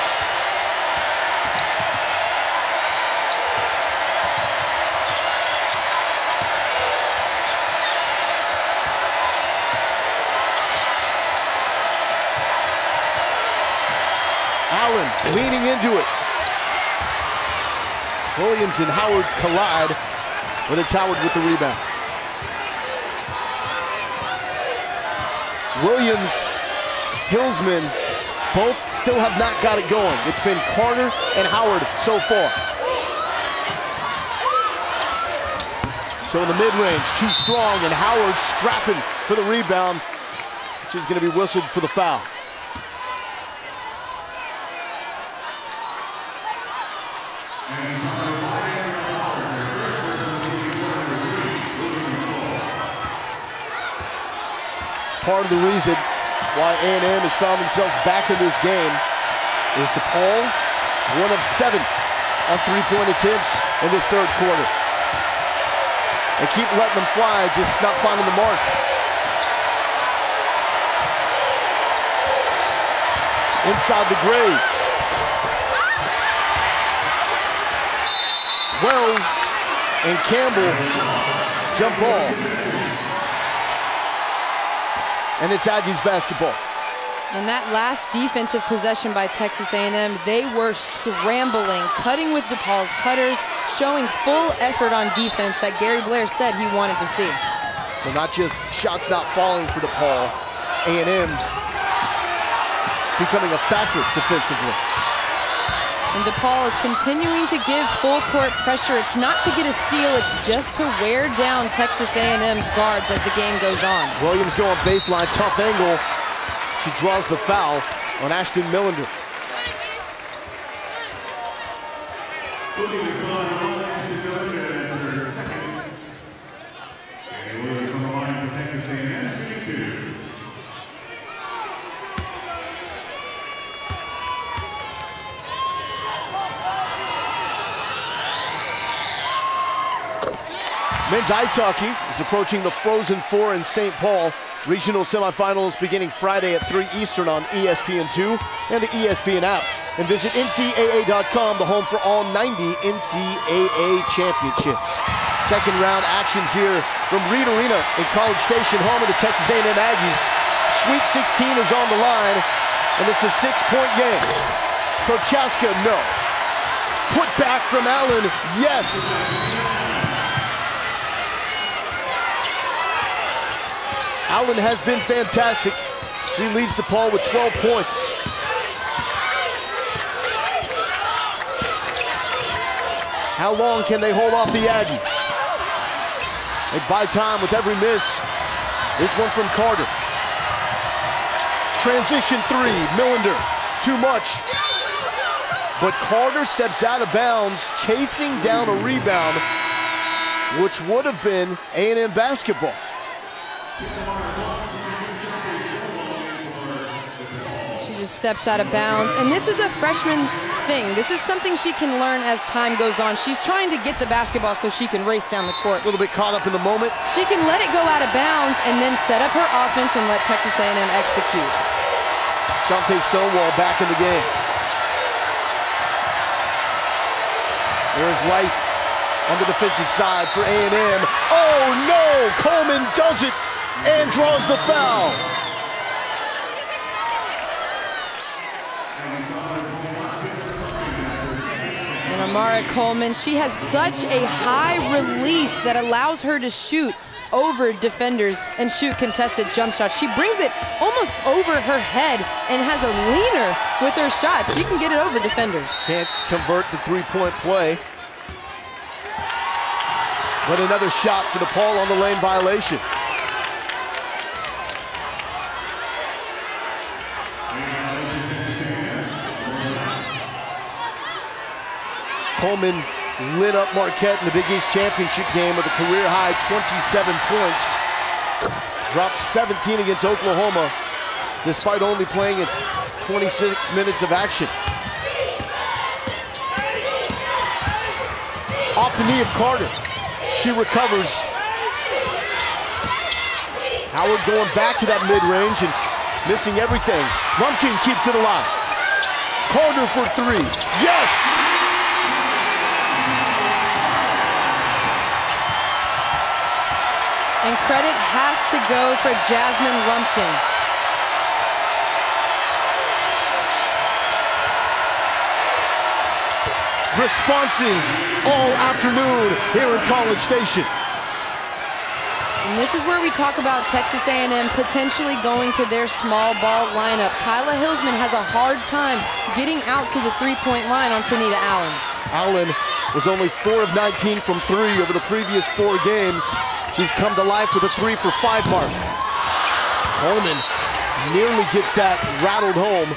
Allen leaning into it. Williams and Howard collide, but it's Howard with the rebound. Williams, Hillsman, both still have not got it going. It's been Carter and Howard so far. So in the mid-range, too strong, and Howard strapping for the rebound. She's going to be whistled for the foul. Part of the reason why A&M has found themselves back in this game is DePaul, 1 of 7 on three-point attempts in this third quarter. They keep letting them fly, just not finding the mark. Inside the Grays. Wells and Campbell jump ball. And it's Aggies basketball. And that last defensive possession by Texas A&M, they were scrambling, cutting with DePaul's cutters, showing full effort on defense that Gary Blair said he wanted to see. So not just shots not falling for DePaul, A&M becoming a factor defensively. And DePaul is continuing to give full court pressure. It's not to get a steal, it's just to wear down Texas A&M's guards as the game goes on. Williams going baseline, tough angle. She draws the foul on Ashton Millender. Men's ice hockey is approaching the Frozen Four in St. Paul. Regional semifinals beginning Friday at 3 Eastern on ESPN2 and the ESPN app. And visit NCAA.com, the home for all 90 NCAA championships. Second round action here from Reed Arena in College Station, home of the Texas A&M Aggies. Sweet 16 is on the line, and it's a 6-point game. Prochaska, no. Put back from Allen, yes. Allen has been fantastic. She leads DePaul with 12 points. How long can they hold off the Aggies? They buy time with every miss. This one from Carter. Transition three, Millender, too much. But Carter steps out of bounds, chasing down a rebound, which would have been A&M basketball. She just steps out of bounds. And this is a freshman thing. This is something she can learn as time goes on. She's trying to get the basketball so she can race down the court. A little bit caught up in the moment. She can let it go out of bounds and then set up her offense and let Texas A&M execute. Shantae Stonewall back in the game. There's life on the defensive side for A&M. Oh no! Coleman does it and draws the foul. And Amara Coleman, she has such a high release that allows her to shoot over defenders and shoot contested jump shots. She brings it almost over her head and has a leaner with her shots. She can get it over defenders. Can't convert the three-point play. But another shot for DePaul on the lane violation. Coleman lit up Marquette in the Big East Championship game with a career-high 27 points. Dropped 17 against Oklahoma, despite only playing in 26 minutes of action. Off the knee of Carter. She recovers. Howard going back to that mid-range and missing everything. Lumpkin keeps it alive. Carter for three. Yes! And credit has to go for Jasmine Lumpkin. Responses all afternoon here in College Station. And this is where we talk about Texas A&M potentially going to their small ball lineup. Kyla Hillsman has a hard time getting out to the three-point line on Tanita Allen. Allen was only 4 of 19 from three over the previous 4 games. She's come to life with a 3 for 5 mark. Coleman nearly gets that rattled home.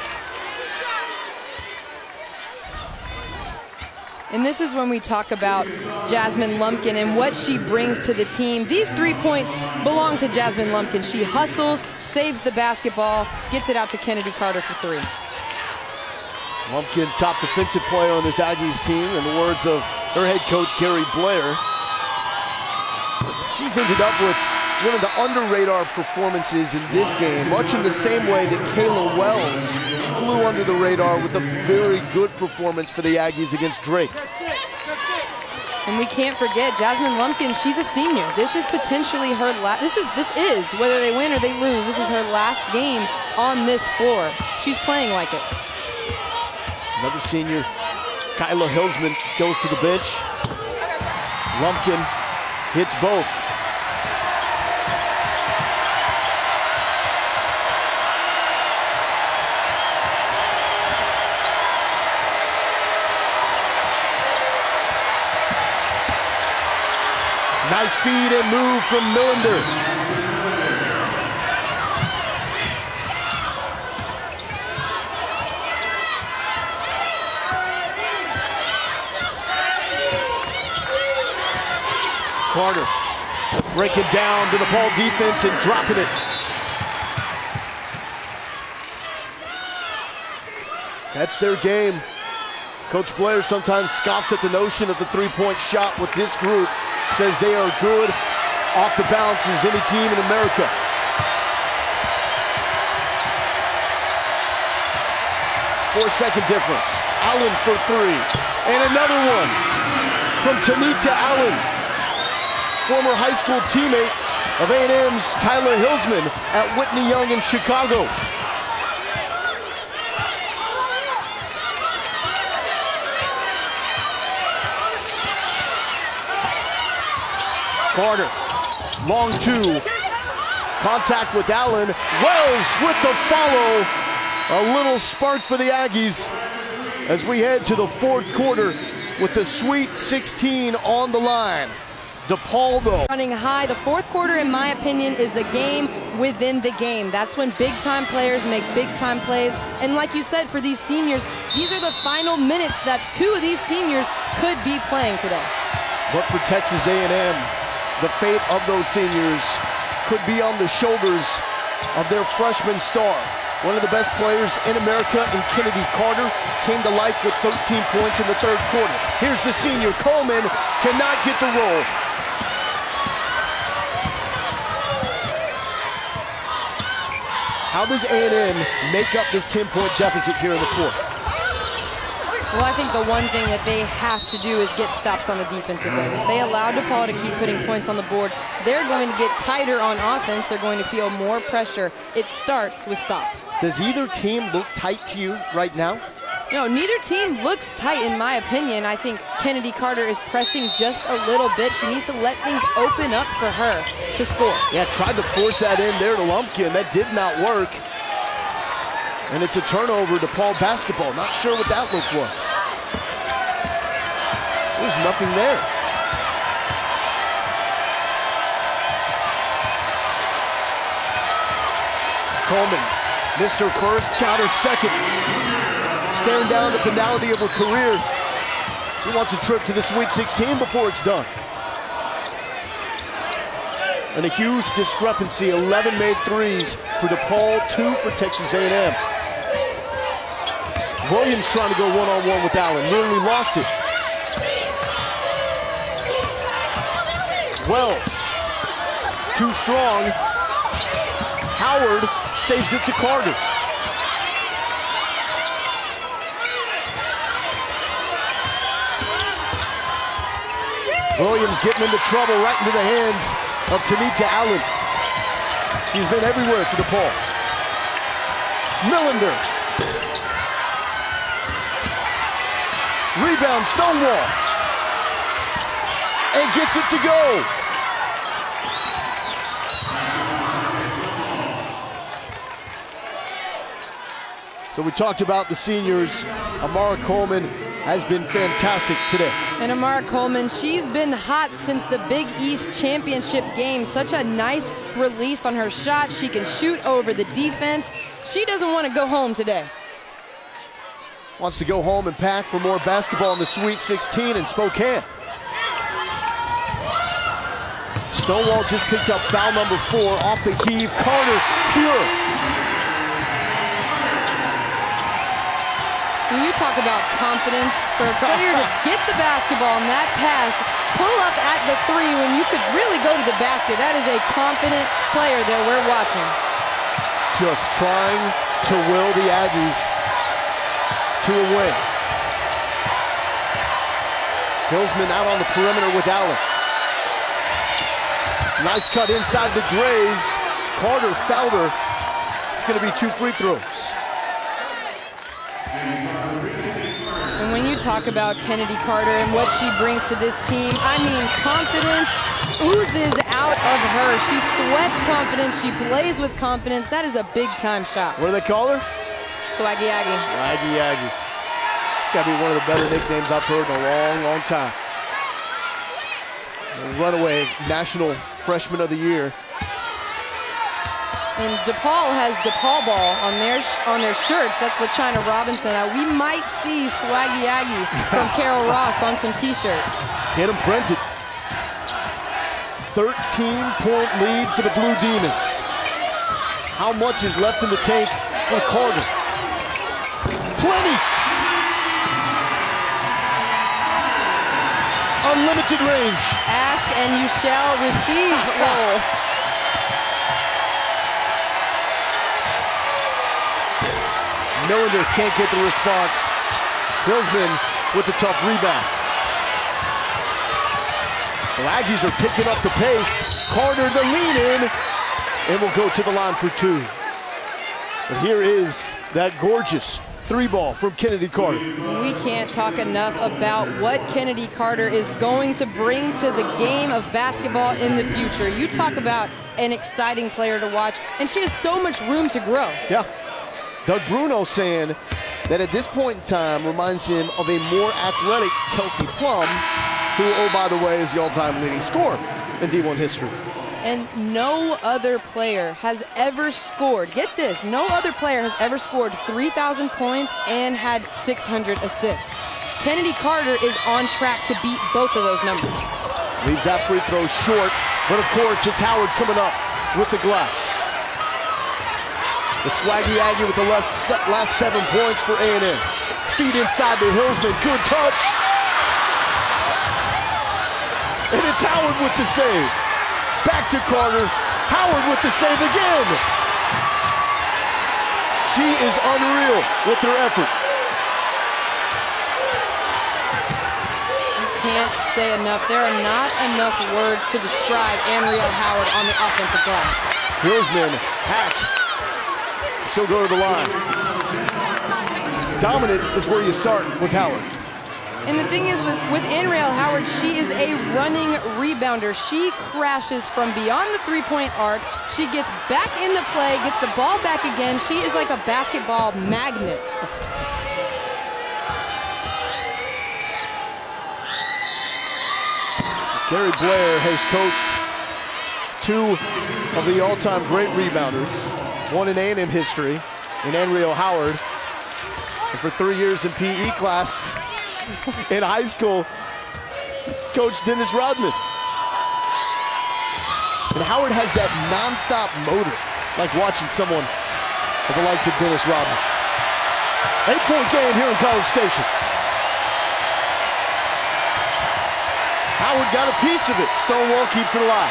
And this is when we talk about Jasmine Lumpkin and what she brings to the team. These 3 points belong to Jasmine Lumpkin. She hustles, saves the basketball, gets it out to Kennedy Carter for 3. Lumpkin, top defensive player on this Aggies team, in the words of her head coach, Gary Blair. She's ended up with one of the under-radar performances in this game, much in the same way that Kayla Wells flew under the radar with a very good performance for the Aggies against Drake. And we can't forget Jasmine Lumpkin, she's a senior. This is potentially her last, this is, whether they win or they lose, this is her last game on this floor. She's playing like it. Another senior, Kyla Hillsman, goes to the bench. Lumpkin hits both. Nice feed and move from Millender. Carter breaking down to the DePaul defense and dropping it. That's their game. Coach Blair sometimes scoffs at the notion of the three-point shot with this group. Says they are good off the bounce as any team in America. Four-second difference. Allen for three. And another one from Tanita Allen, former high school teammate of A&M's Kyla Hilsman at Whitney Young in Chicago. Carter, long two, contact with Allen. Wells with the follow. A little spark for the Aggies as we head to the fourth quarter with the Sweet 16 on the line. DePaul, though, running high. The fourth quarter, in my opinion, is the game within the game. That's when big-time players make big-time plays. And like you said, for these seniors, these are the final minutes that two of these seniors could be playing today. But for Texas A&M, the fate of those seniors could be on the shoulders of their freshman star. One of the best players in America in Kennedy Carter came to life with 13 points in the third quarter. Here's the senior. Coleman cannot get the roll. How does A&M make up this 10-point deficit here in the fourth? Well, I think the one thing that they have to do is get stops on the defensive end. If they allow DePaul to keep putting points on the board, they're going to get tighter on offense. They're going to feel more pressure. It starts with stops. Does either team look tight to you right now? No, neither team looks tight, in my opinion. I think Kennedy Carter is pressing just a little bit. She needs to let things open up for her to score. Yeah, tried to force that in there to Lumpkin. That did not work. And it's a turnover to DePaul basketball. Not sure what that look was. There's nothing there. Coleman missed her first, count her second. Staring down the finality of her career. She wants a trip to the Sweet 16 before it's done. And a huge discrepancy, 11 made threes for DePaul, 2 for Texas A&M. Williams trying to go one-on-one with Allen, nearly lost it. Wells, too strong. Howard saves it to Carter. Williams getting into trouble right into the hands of Tanita Allen. She's been everywhere for DePaul. Millender. Rebound, Stonewall. And gets it to go. So we talked about the seniors. Amara Coleman has been fantastic today. And Amara Coleman, she's been hot since the Big East Championship game. Such a nice release on her shot. She can shoot over the defense. She doesn't want to go home today. Wants to go home and pack for more basketball in the Sweet 16 in Spokane. Stonewall just picked up foul number 4 off the heave. Carter, pure. When you talk about confidence, for a player to get the basketball on that pass, pull up at the 3 when you could really go to the basket, that is a confident player that we're watching. Just trying to will the Aggies to a win. Hilsman out on the perimeter with Allen. Nice cut inside to Grays. Carter fouled her. It's going to be 2 free throws. And when you talk about Kennedy Carter and what she brings to this team, I mean, confidence oozes out of her. She sweats confidence. She plays with confidence. That is a big-time shot. What do they call her? Swaggy Aggie. Swaggy Aggie. It's got to be one of the better nicknames I've heard in a long, long time. Runaway National Freshman of the Year. And DePaul has DePaul ball on their shirts. That's LaChina Robinson. We might see Swaggy Aggie from Carol Ross on some T-shirts. Get them printed. 13-point lead for the Blue Demons. How much is left in the tank for Carter? Plenty. Unlimited range. Ask and you shall receive. Roll. Millender can't get the response. Hillsman with the tough rebound. The Aggies are picking up the pace. Carter the lean in, and will go to the line for two. But here is that gorgeous three ball from Kennedy Carter. We can't talk enough about what Kennedy Carter is going to bring to the game of basketball in the future. You talk about an exciting player to watch, and she has so much room to grow. Yeah. Doug Bruno saying that at this point in time reminds him of a more athletic Kelsey Plum, who, oh, by the way, is the all-time leading scorer in D1 history. And no other player has ever scored, get this, no other player has ever scored 3,000 points and had 600 assists. Kennedy Carter is on track to beat both of those numbers. Leaves that free throw short, but of course it's Howard coming up with the glass. The Swaggy Aggie with the last 7 points for A&M. Feed inside the Hillsman, good touch. And it's Howard with the save. Back to Carter, Howard with the save again. She is unreal with her effort. You can't say enough. There are not enough words to describe Anrielle Howard on the offensive glass. Hillsman hacked. She'll go to the line. Dominant is where you start with Howard. And the thing is, with Anrielle Howard, she is a running rebounder. She crashes from beyond the three-point arc. She gets back in the play, gets the ball back again. She is like a basketball magnet. Gary Blair has coached 2 of the all-time great rebounders, one in A&M history, in Anrielle Howard, and for 3 years in PE class in high school, Coach Dennis Rodman. And Howard has that non-stop motor, like watching someone of the likes of Dennis Rodman. 8-point game here in College Station. Howard got a piece of it. Stonewall keeps it alive.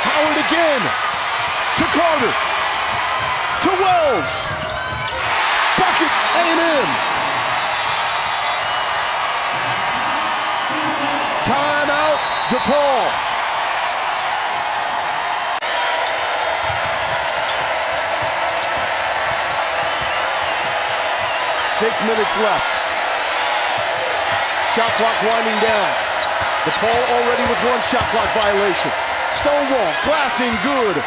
Howard again to Carter, to Wells. Bucket, A&M. Timeout, DePaul. 6 minutes left. Shot clock winding down. DePaul already with 1 shot clock violation. Stonewall, glassing good.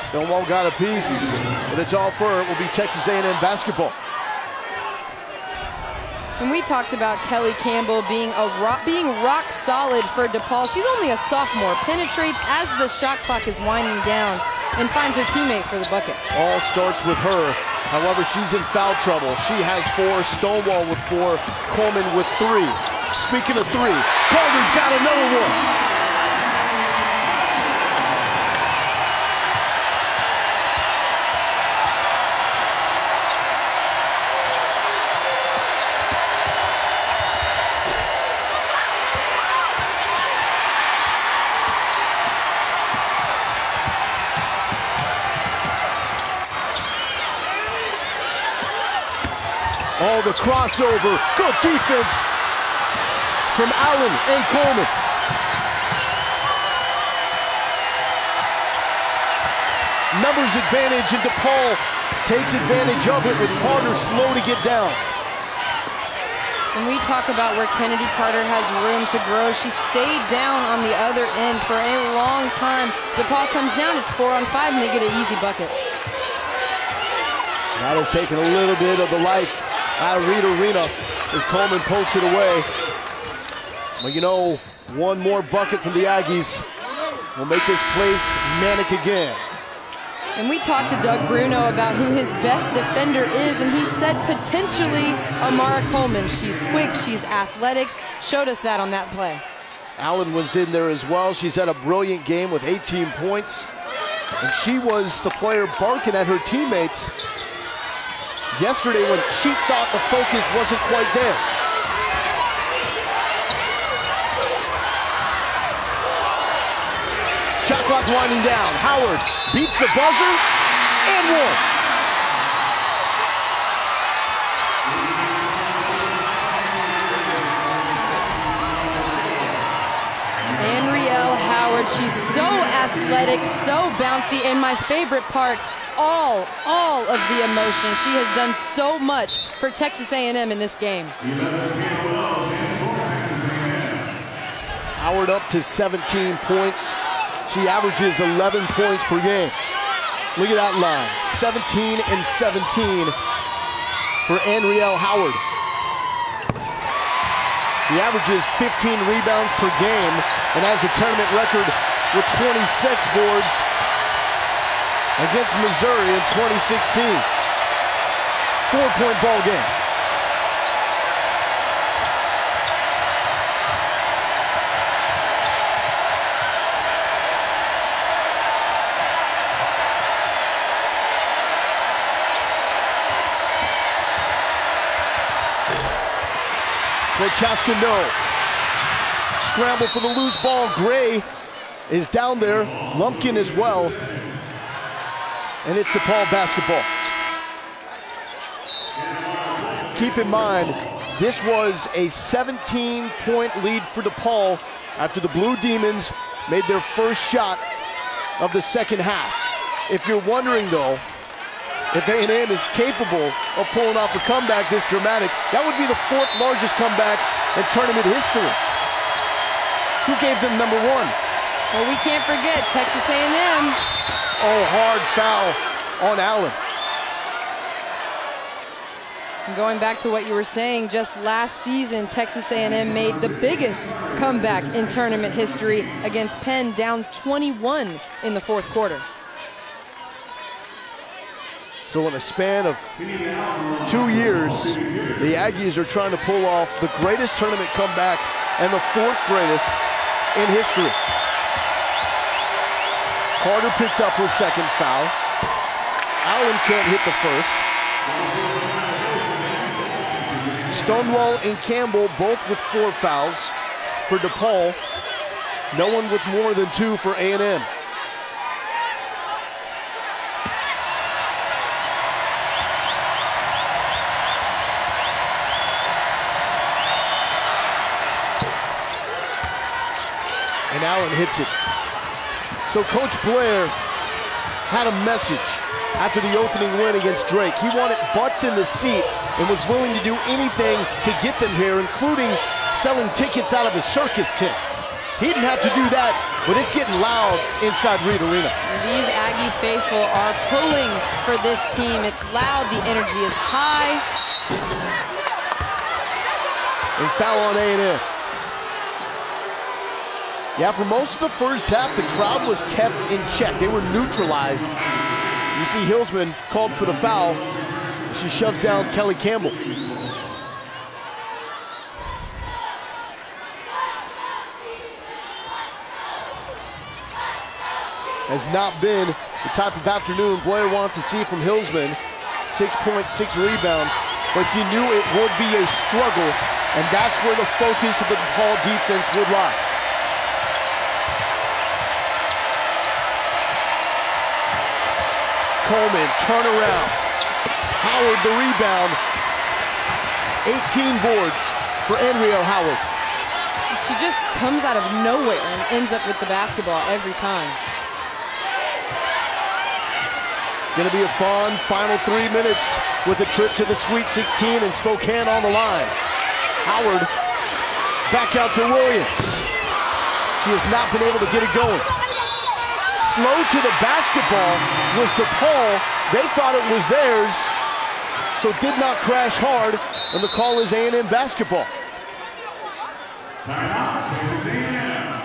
Stonewall got a piece, but it's all for it will be Texas A&M basketball. And we talked about Kelly Campbell being rock solid for DePaul. She's only a sophomore, penetrates as the shot clock is winding down and finds her teammate for the bucket. All starts with her. However, she's in foul trouble. She has 4, Stonewall with 4, Coleman with 3. Speaking of 3, Carter's got another one. Oh, the crossover. Good defense from Allen and Coleman. Numbers advantage, and DePaul takes advantage of it with Carter slow to get down. When we talk about where Kennedy Carter has room to grow, she stayed down on the other end for a long time. DePaul comes down, it's 4 on 5, and they get an easy bucket. That has taken a little bit of the life out of Reed Arena as Coleman pokes it away. Well, you know, one more bucket from the Aggies will make this place manic again. And we talked to Doug Bruno about who his best defender is, and he said potentially Amara Coleman. She's quick, she's athletic, showed us that on that play. Allen was in there as well. She's had a brilliant game with 18 points. And she was the player barking at her teammates yesterday when she thought the focus wasn't quite there. Shot clock winding down. Howard beats the buzzer and one. Anrielle Howard, she's so athletic, so bouncy, and my favorite part, all of the emotion. She has done so much for Texas A&M in this game. Howard up to 17 points. She averages 11 points per game. Look at that line, 17 and 17 for Anrielle Howard. He averages 15 rebounds per game and has a tournament record with 26 boards against Missouri in 2016. 4-point ball game. Prochaska, no. Scramble for the loose ball. Gray is down there. Lumpkin as well. And it's DePaul basketball. Keep in mind, this was a 17-point lead for DePaul after the Blue Demons made their first shot of the second half. If you're wondering, though, if A&M is capable of pulling off a comeback this dramatic, that would be the 4th largest comeback in tournament history. Who gave them number 1? Well, we can't forget Texas A&M. Oh, hard foul on Allen. And going back to what you were saying, just last season, Texas A&M made the biggest comeback in tournament history against Penn, down 21 in the 4th quarter. So in a span of 2 years, the Aggies are trying to pull off the greatest tournament comeback and the 4th greatest in history. Carter picked up her 2nd foul. Allen can't hit the 1st. Stonewall and Campbell both with 4 fouls for DePaul. No one with more than 2 for A&M. And Allen hits it. So Coach Blair had a message after the opening win against Drake. He wanted butts in the seat and was willing to do anything to get them here, including selling tickets out of a circus tent. He didn't have to do that, but it's getting loud inside Reed Arena. These Aggie faithful are pulling for this team. It's loud, the energy is high. And foul on A&M. Yeah, for most of the first half, the crowd was kept in check. They were neutralized. You see Hillsman called for the foul. She shoves down Kelly Campbell. Has not been the type of afternoon Blair wants to see from Hillsman. 6.6 rebounds, but you knew it would be a struggle, and that's where the focus of the DePaul defense would lie. Coleman, turnaround. Howard the rebound. 18 boards for Anrielle Howard. She just comes out of nowhere and ends up with the basketball every time. It's going to be a fun final 3 minutes with a trip to the Sweet 16 and Spokane on the line. Howard back out to Williams. She has not been able to get it going. Slow to the basketball was DePaul. They thought it was theirs, so did not crash hard, and the call is A&M basketball. Timeout, Texas A&M.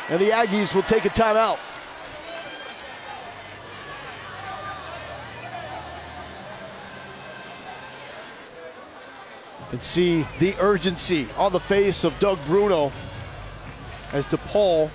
And the Aggies will take a timeout. You can see the urgency on the face of Doug Bruno as DePaul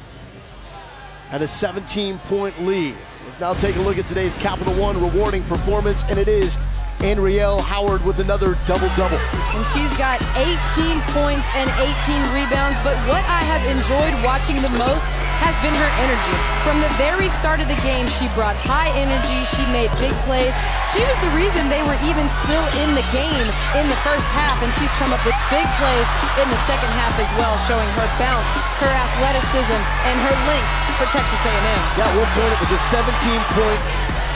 had a 17-point lead. Let's now take a look at today's Capital One rewarding performance, and it is Andrielle Howard with another double-double. And she's got 18 points and 18 rebounds, but what I have enjoyed watching the most has been her energy. From the very start of the game, she brought high energy, she made big plays. She was the reason they were even still in the game in the first half, and she's come up with big plays in the second half as well, showing her bounce, her athleticism, and her length for Texas A&M. Yeah, at one point it was a 17-point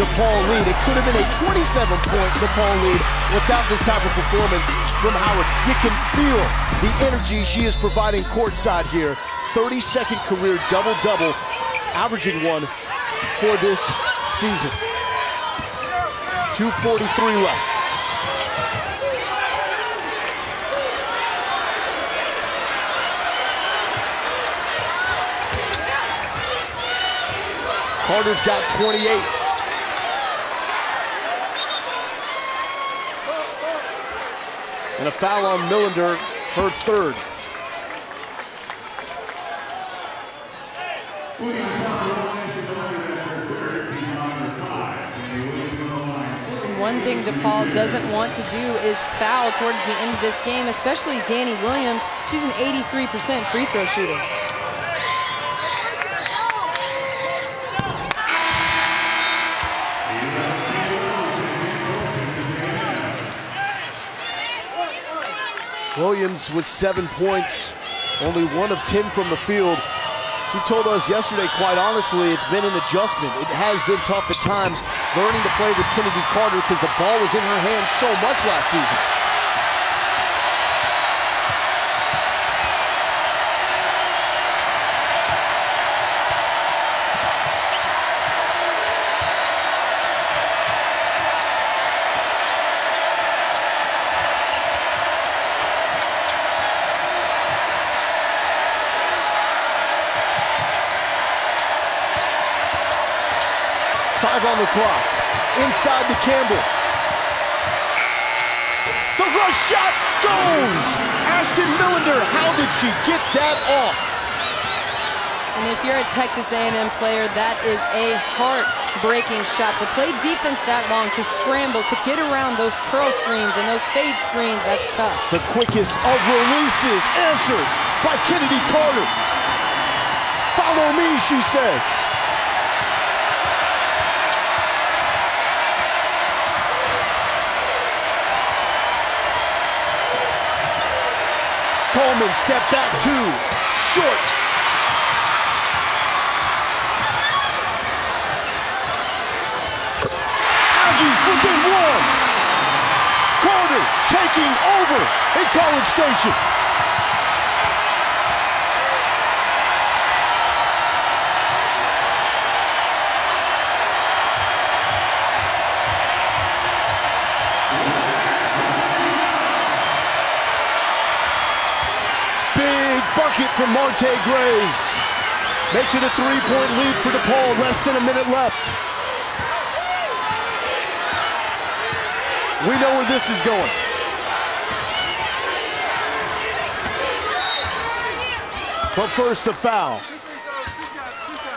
DePaul lead. It could have been a 27-point DePaul lead without this type of performance from Howard. You can feel the energy she is providing courtside here. 32nd career double-double, averaging one for this season. 2:43 left. Carter's got 28. And a foul on Millender, her third. One thing DePaul doesn't want to do is foul towards the end of this game, especially Danny Williams. She's an 83% free throw shooter. Williams with 7 points, only 1 of 10 from the field. She told us yesterday, quite honestly, it's been an adjustment. It has been tough at times learning to play with Kennedy Carter because the ball was in her hands so much last season. On the clock, inside to Campbell. The rush shot goes! Ashton Millender, how did she get that off? And if you're a Texas A&M player, that is a heart-breaking shot. To play defense that long, to scramble, to get around those curl screens and those fade screens, that's tough. The quickest of releases, answered by Kennedy Carter. Follow me, she says. Coleman step back two, short. Aggies within one. Carter taking over in College Station. Bucket from Marte Graves. Makes it a 3-point lead for DePaul, less than a minute left. We know where this is going. But first, a foul.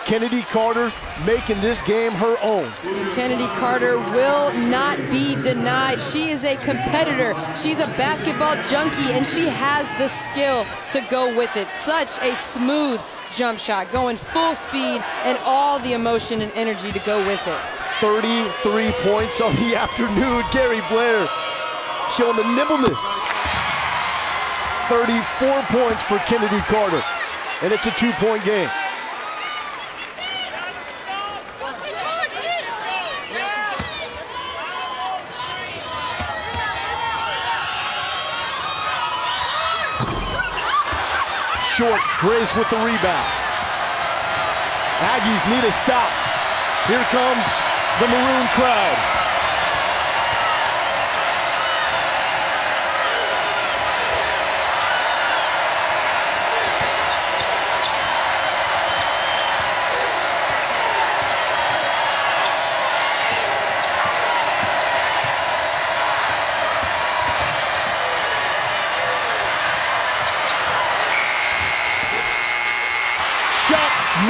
Kennedy Carter making this game her own. Kennedy Carter will not be denied. She is a competitor. She's a basketball junkie, and she has the skill to go with it. Such a smooth jump shot, going full speed and all the emotion and energy to go with it. 33 points on the afternoon. Gary Blair showing the nimbleness. 34 points for Kennedy Carter, and it's a 2-point game. Short, Grace with the rebound. Aggies need a stop. Here comes the maroon crowd.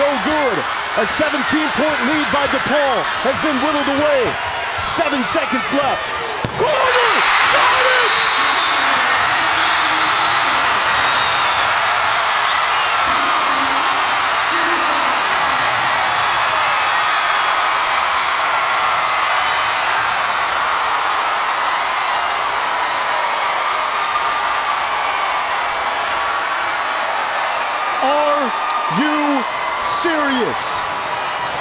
no good. A 17-point lead by DePaul has been whittled away. 7 seconds left. Carter! Got it! Are you serious?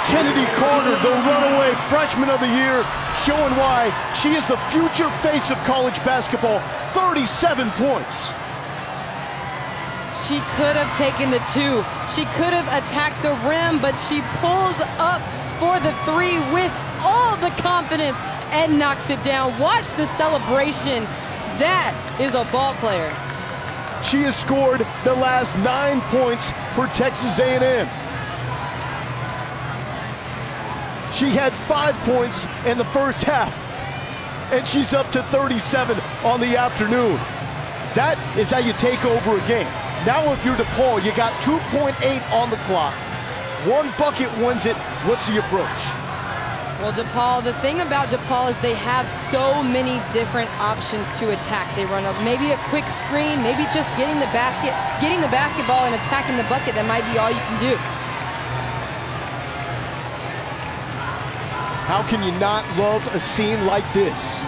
Kennedy Carter, the runaway freshman of the year, showing why she is the future face of college basketball. 37 points. She could have taken the 2. She could have attacked the rim, but she pulls up for the 3 with all the confidence and knocks it down. Watch the celebration. That is a ball player. She has scored the last 9 points for Texas A&M. She had 5 points in the first half, and she's up to 37 on the afternoon. That is how you take over a game. Now if you're DePaul, you got 2.8 on the clock. 1 bucket wins it. What's the approach? Well, DePaul, the thing about DePaul is they have so many different options to attack. They run up maybe a quick screen, maybe just getting the basketball and attacking the bucket. That might be all you can do. How can you not love a scene like this?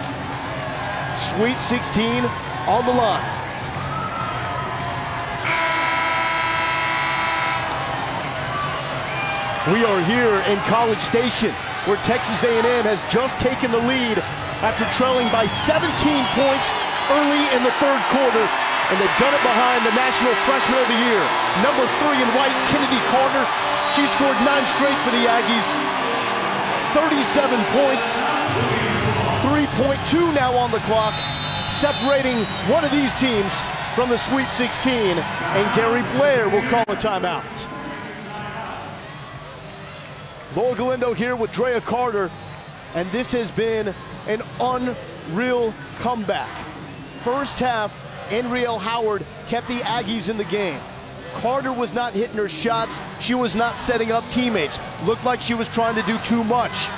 Sweet 16 on the line. We are here in College Station, where Texas A&M has just taken the lead after trailing by 17 points early in the third quarter, and they've done it behind the National Freshman of the Year, number 3 in white, Kennedy Carter. She scored 9 straight for the Aggies, 37 points, 3.2 now on the clock, separating one of these teams from the Sweet 16, and Gary Blair will call a timeout. Lowell Galindo here with Drea Carter, and this has been an unreal comeback. First half, Enrielle Howard kept the Aggies in the game. Carter was not hitting her shots. She was not setting up teammates. Looked like she was trying to do too much.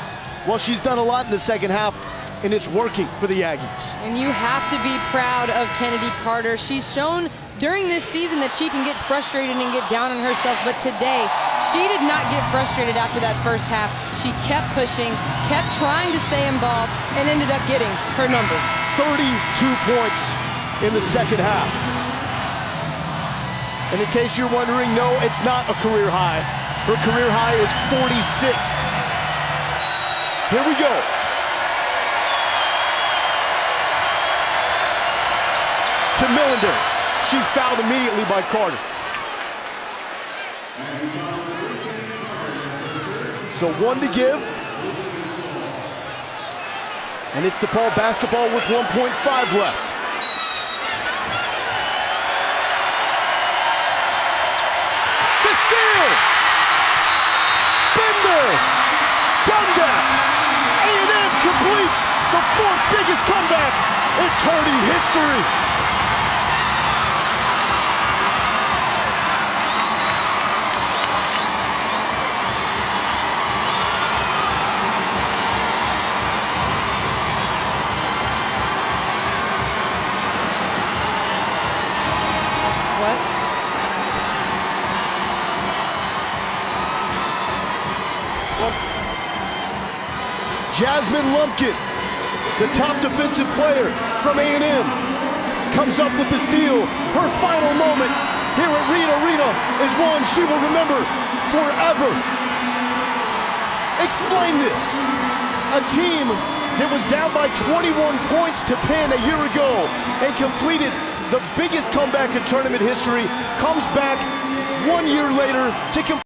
Well, she's done a lot in the second half, and it's working for the Aggies. And you have to be proud of Kennedy Carter. She's shown during this season that she can get frustrated and get down on herself, but today, she did not get frustrated after that first half. She kept pushing, kept trying to stay involved, and ended up getting her numbers. 32 points in the second half. And in case you're wondering, no, it's not a career high. Her career high is 46. Here we go. To Millender. She's fouled immediately by Carter. So 1 to give. And it's DePaul basketball with 1.5 left. The steal! Been there! Done that! A&M completes the 4th biggest comeback in tourney history. Jasmine Lumpkin, the top defensive player from A&M, comes up with the steal. Her final moment here at Reed Arena is one she will remember forever. Explain this. A team that was down by 21 points to Penn a year ago and completed the biggest comeback in tournament history comes back 1 year later to complete